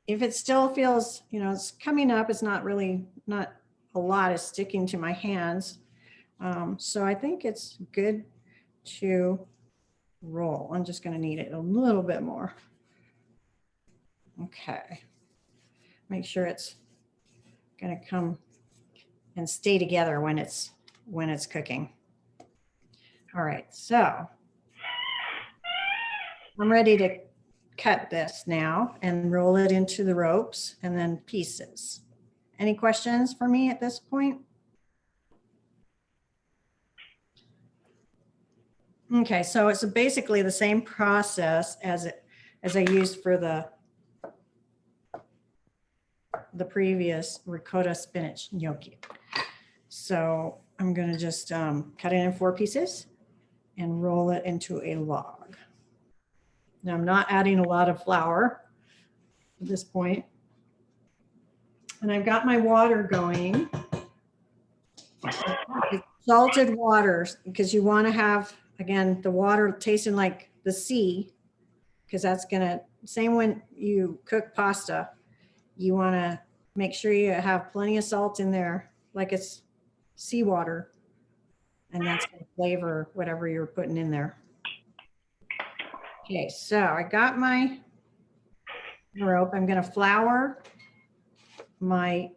if it still feels, you know, it's coming up, it's not a lot is sticking to my hands. So I think it's good to roll. I'm just going to knead it a little bit more. Okay. Make sure it's going to come and stay together when it's cooking. All right, so I'm ready to cut this now and roll it into the ropes and then pieces. Any questions for me at this point? Okay, so it's basically the same process as I used for the previous ricotta spinach gnocchi. So I'm going to just cut it in 4 pieces and roll it into a log. Now I'm not adding a lot of flour at this point. And I've got my water going. It's salted water because you want to have, again, the water tasting like the sea, because that's going to, same when you cook pasta, you want to make sure you have plenty of salt in there, like it's seawater, and that's going to flavor whatever you're putting in there. Okay, so I got my rope. I'm going to flour my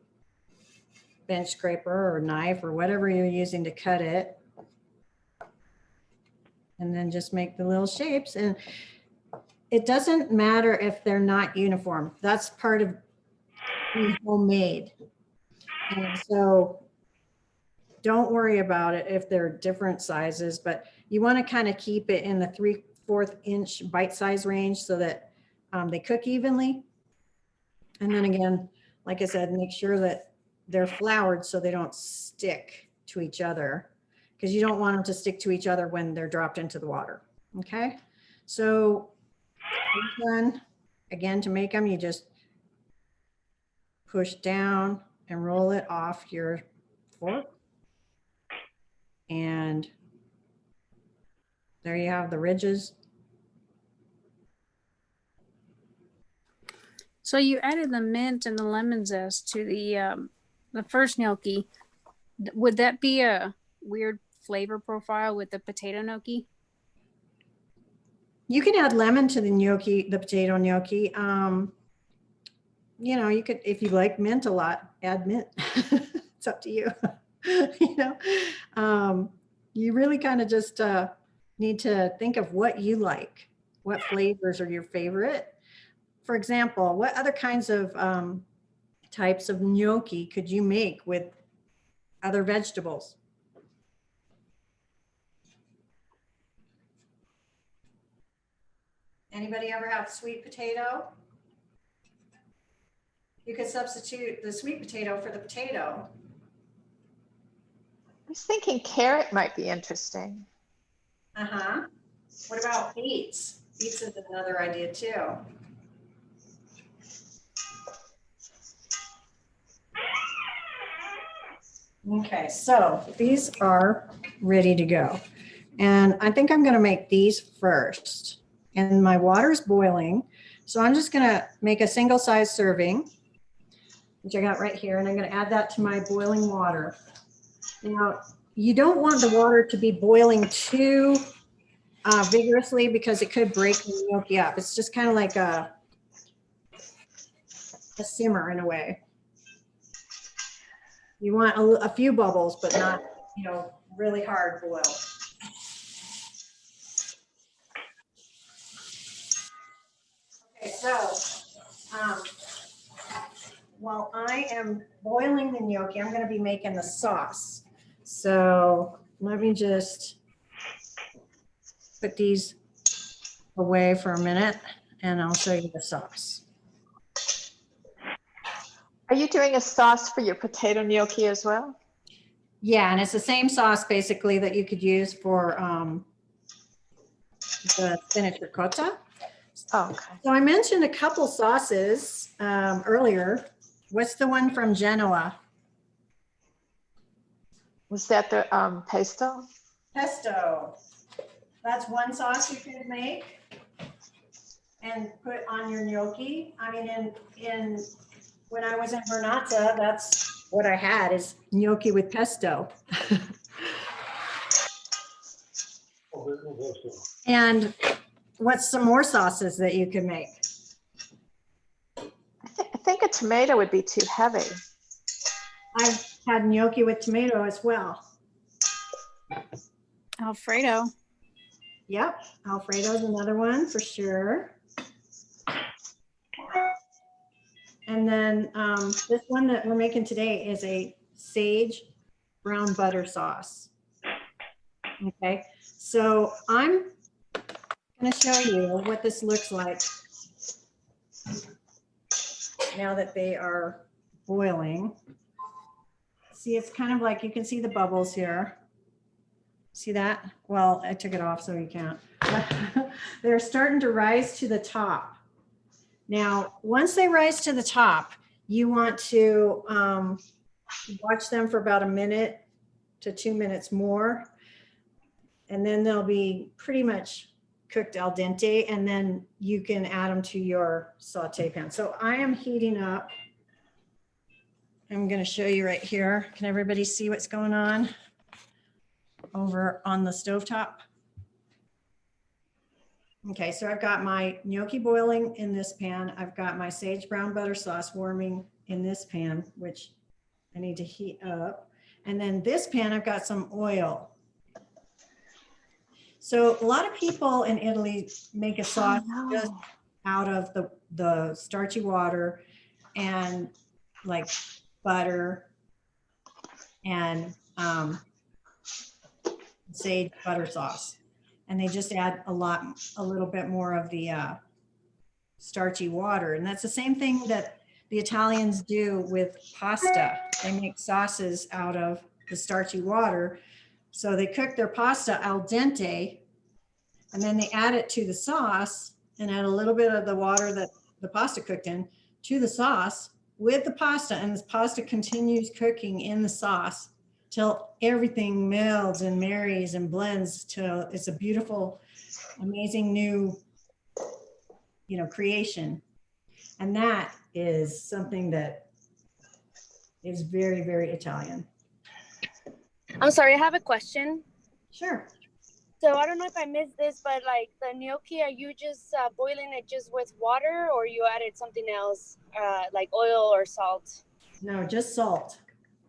bench scraper or knife or whatever you're using to cut it. And then just make the little shapes. And it doesn't matter if they're not uniform. That's part of being homemade. And so don't worry about it if they're different sizes, but you want to kind of keep it in the 3/4 inch bite size range so that they cook evenly. And then again, like I said, make sure that they're floured so they don't stick to each other, because you don't want them to stick to each other when they're dropped into the water. Okay, so then again, to make them, you just push down and roll it off your fork. And there you have the ridges. So you added the mint and the lemon zest to the first gnocchi. Would that be a weird flavor profile with the potato gnocchi? You can add lemon to the gnocchi, the potato gnocchi. You know, you could, if you like mint a lot, add mint. It's up to you. You know, you really kind of just need to think of what you like, what flavors are your favorite. For example, what other kinds of types of gnocchi could you make with other vegetables? Anybody ever have sweet potato? You could substitute the sweet potato for the potato. I was thinking carrot might be interesting. Uh-huh. What about beets? Beets is another idea too. Okay, so these are ready to go. And I think I'm going to make these first. And my water's boiling. So I'm just going to make a single size serving, which I got right here. And I'm going to add that to my boiling water. Now, you don't want the water to be boiling too vigorously because it could break the gnocchi up. It's just kind of like a simmer in a way. You want a few bubbles, but not, you know, really hard boil. Okay, so while I am boiling the gnocchi, I'm going to be making the sauce. So let me just put these away for a minute and I'll show you the sauce. Are you doing a sauce for your potato gnocchi as well? Yeah, and it's the same sauce basically that you could use for the spinach ricotta. Oh, okay. So I mentioned a couple sauces earlier. What's the one from Genoa? Was that the pesto? Pesto. That's one sauce you could make and put on your gnocchi. I mean, when I was in Vernazza, that's what I had is gnocchi with pesto. And what's some more sauces that you can make? I think a tomato would be too heavy. I've had gnocchi with tomato as well. Alfredo. Yep, Alfredo's another one for sure. And then this one that we're making today is a sage brown butter sauce. Okay, so I'm going to show you what this looks like now that they are boiling. See, it's kind of like, you can see the bubbles here. See that? Well, I took it off so you can't. They're starting to rise to the top. Now, once they rise to the top, you want to watch them for about 1 minute to 2 minutes more. And then they'll be pretty much cooked al dente, and then you can add them to your saute pan. So I am heating up. I'm going to show you right here. Can everybody see what's going on over on the stovetop? Okay, so I've got my gnocchi boiling in this pan. I've got my sage brown butter sauce warming in this pan, which I need to heat up. And then this pan, I've got some oil. So a lot of people in Italy make a sauce just out of the starchy water and like butter and sage butter sauce. And they just add a little bit more of the starchy water. And that's the same thing that the Italians do with pasta. They make sauces out of the starchy water. So they cook their pasta al dente, and then they add it to the sauce and add a little bit of the water that the pasta cooked in to the sauce with the pasta. And this pasta continues cooking in the sauce till everything melds and marries and blends till it's a beautiful, amazing new, creation. And that is something that is very, very Italian. I'm sorry, I have a question. Sure. So I don't know if I missed this, but like the gnocchi, are you just boiling it just with water, or you added something else, like oil or salt? No, just salt.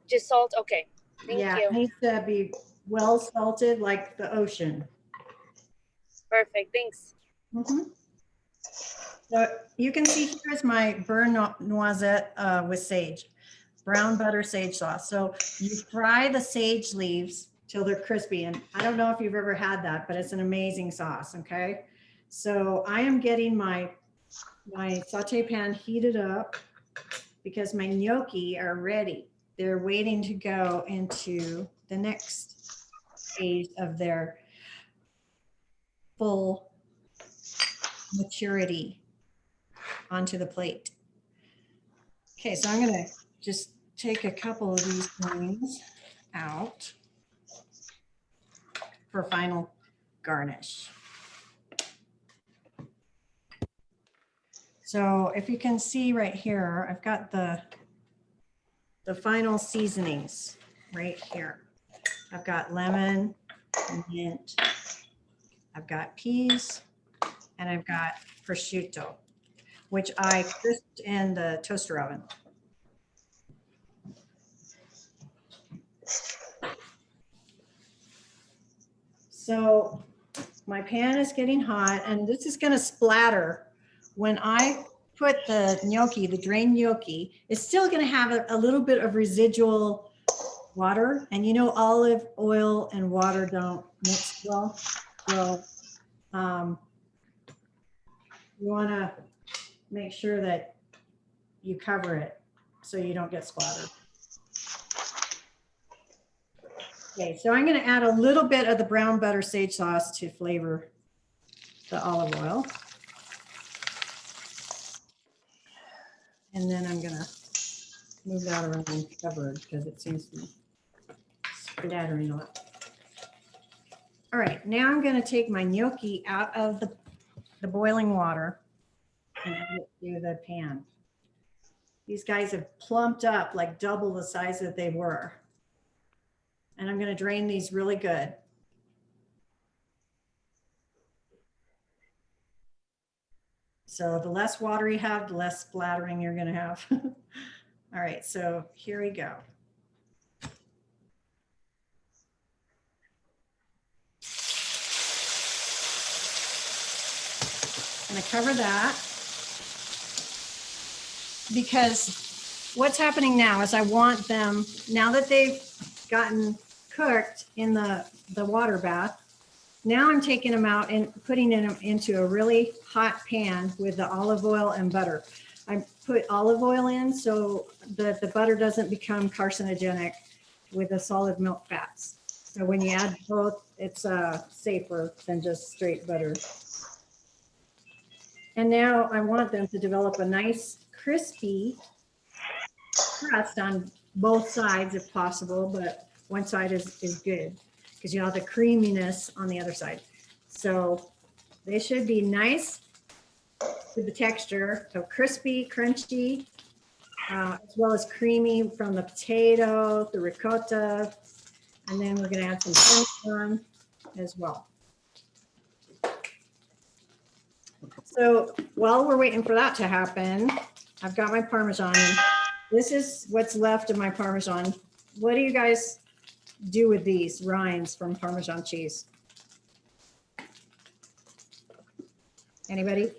Just salt? Okay. Thank Yeah, you. it needs to be well salted like the ocean. Perfect. Thanks. Mhm. So you can see here is my beurre noisette with sage, brown butter sage sauce. So you fry the sage leaves till they're crispy. And I don't know if you've ever had that, but it's an amazing sauce. Okay. So I am getting my saute pan heated up because my gnocchi are ready. They're waiting to go into the next phase of their full maturity onto the plate. Okay, so I'm gonna just take a couple of these things out for final garnish. So if you can see right here, I've got the final seasonings right here. I've got lemon, mint, I've got peas, and I've got prosciutto, which I crisped in the toaster oven. So my pan is getting hot, and this is going to splatter. When I put the gnocchi, the drained gnocchi, it's still going to have a little bit of residual water. And olive oil and water don't mix well. So you want to make sure that you cover it so you don't get splattered. Okay, so I'm going to add a little bit of the brown butter sage sauce to flavor the olive oil. And then I'm going to move that around and cover it because it seems to be splattering a lot. All right, now I'm going to take my gnocchi out of the boiling water and add it to the pan. These guys have plumped up like double the size that they were. And I'm going to drain these really good. So the less water you have, the less splattering you're going to have. All right, so here we go. I'm going to cover that because what's happening now is I want them, now that they've gotten cooked in the water bath, now I'm taking them out and putting them into a really hot pan with the olive oil and butter. I put olive oil in so that the butter doesn't become carcinogenic with the solid milk fats. So when you add both, it's safer than just straight butter. And now I want them to develop a nice crispy crust on both sides if possible, but one side is good because you have the creaminess on the other side. So they should be nice with the texture, so crispy, crunchy, as well as creamy from the potato, the ricotta, and then we're gonna add some Parmesan as well. So while we're waiting for that to happen, I've got my Parmesan. This is what's left of my Parmesan. What do you guys do with these rinds from Parmesan cheese? Anybody?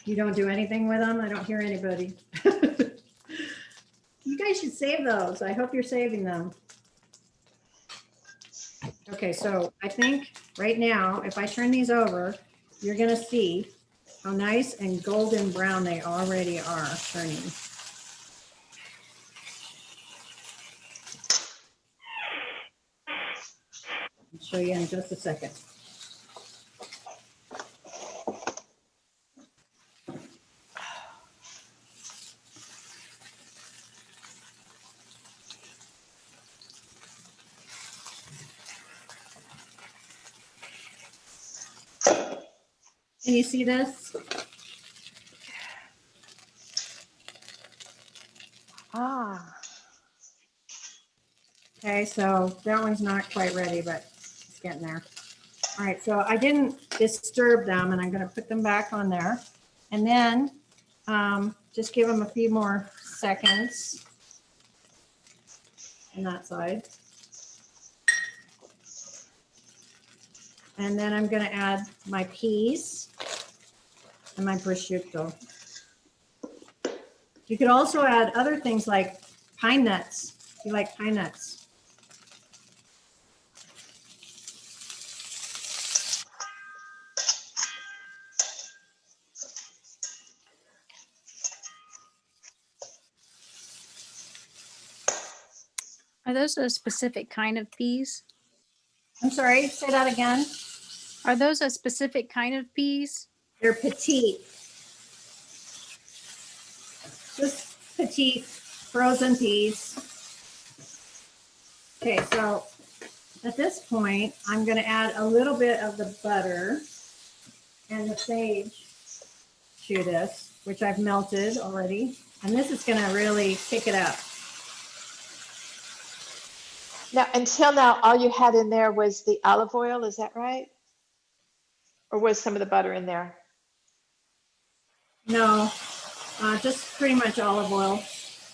You don't do anything with them? I don't hear anybody. You guys should save those. I hope you're saving them. Okay, so I think right now, if I turn these over, you're gonna see how nice and golden brown they already are turning. I'll show you in just a second. Can you see this? Ah, Okay, so that one's not quite ready, but it's getting there. All right, so I didn't disturb them, and I'm gonna put them back on there. And then just give them a few more seconds on that side. And then I'm gonna add my peas and my prosciutto. You could also add other things like pine nuts, if you like pine nuts. Are those a specific kind of peas? I'm sorry, say that again. Are those a specific kind of peas? They're petite. Just petite frozen peas. Okay, so at this point, I'm gonna add a little bit of the butter and the sage to this, which I've melted already. And this is gonna really kick it up. now, until now, all you had in there was the olive oil, is that right? Or was some of the butter in there? No, just pretty much olive oil.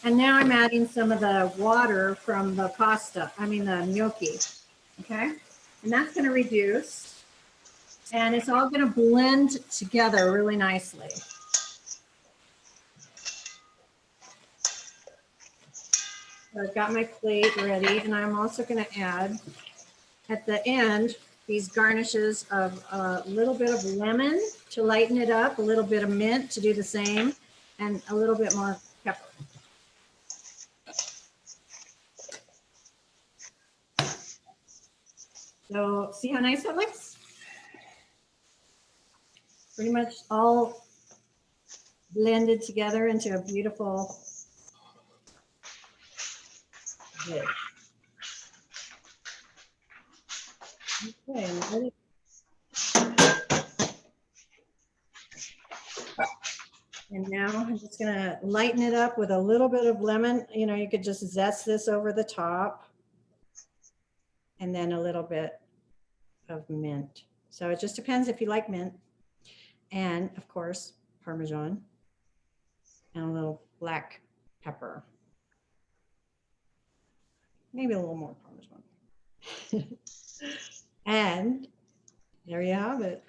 And now I'm adding some of the water from the pasta, the gnocchi, okay? And that's gonna reduce. And it's all gonna blend together really nicely. So I've got my plate ready, and I'm also gonna add at the end these garnishes of a little bit of lemon to lighten it up, a little bit of mint to do the same, and a little bit more pepper. So see how nice that looks? Pretty much all blended together into a beautiful dish. Okay, I'm ready. And now I'm just gonna lighten it up with a little bit of lemon. You know, you could just zest this over the top. And then a little bit of mint. So it just depends if you like mint. And of course, Parmesan and a little black pepper. Maybe a little more Parmesan. And there you have it.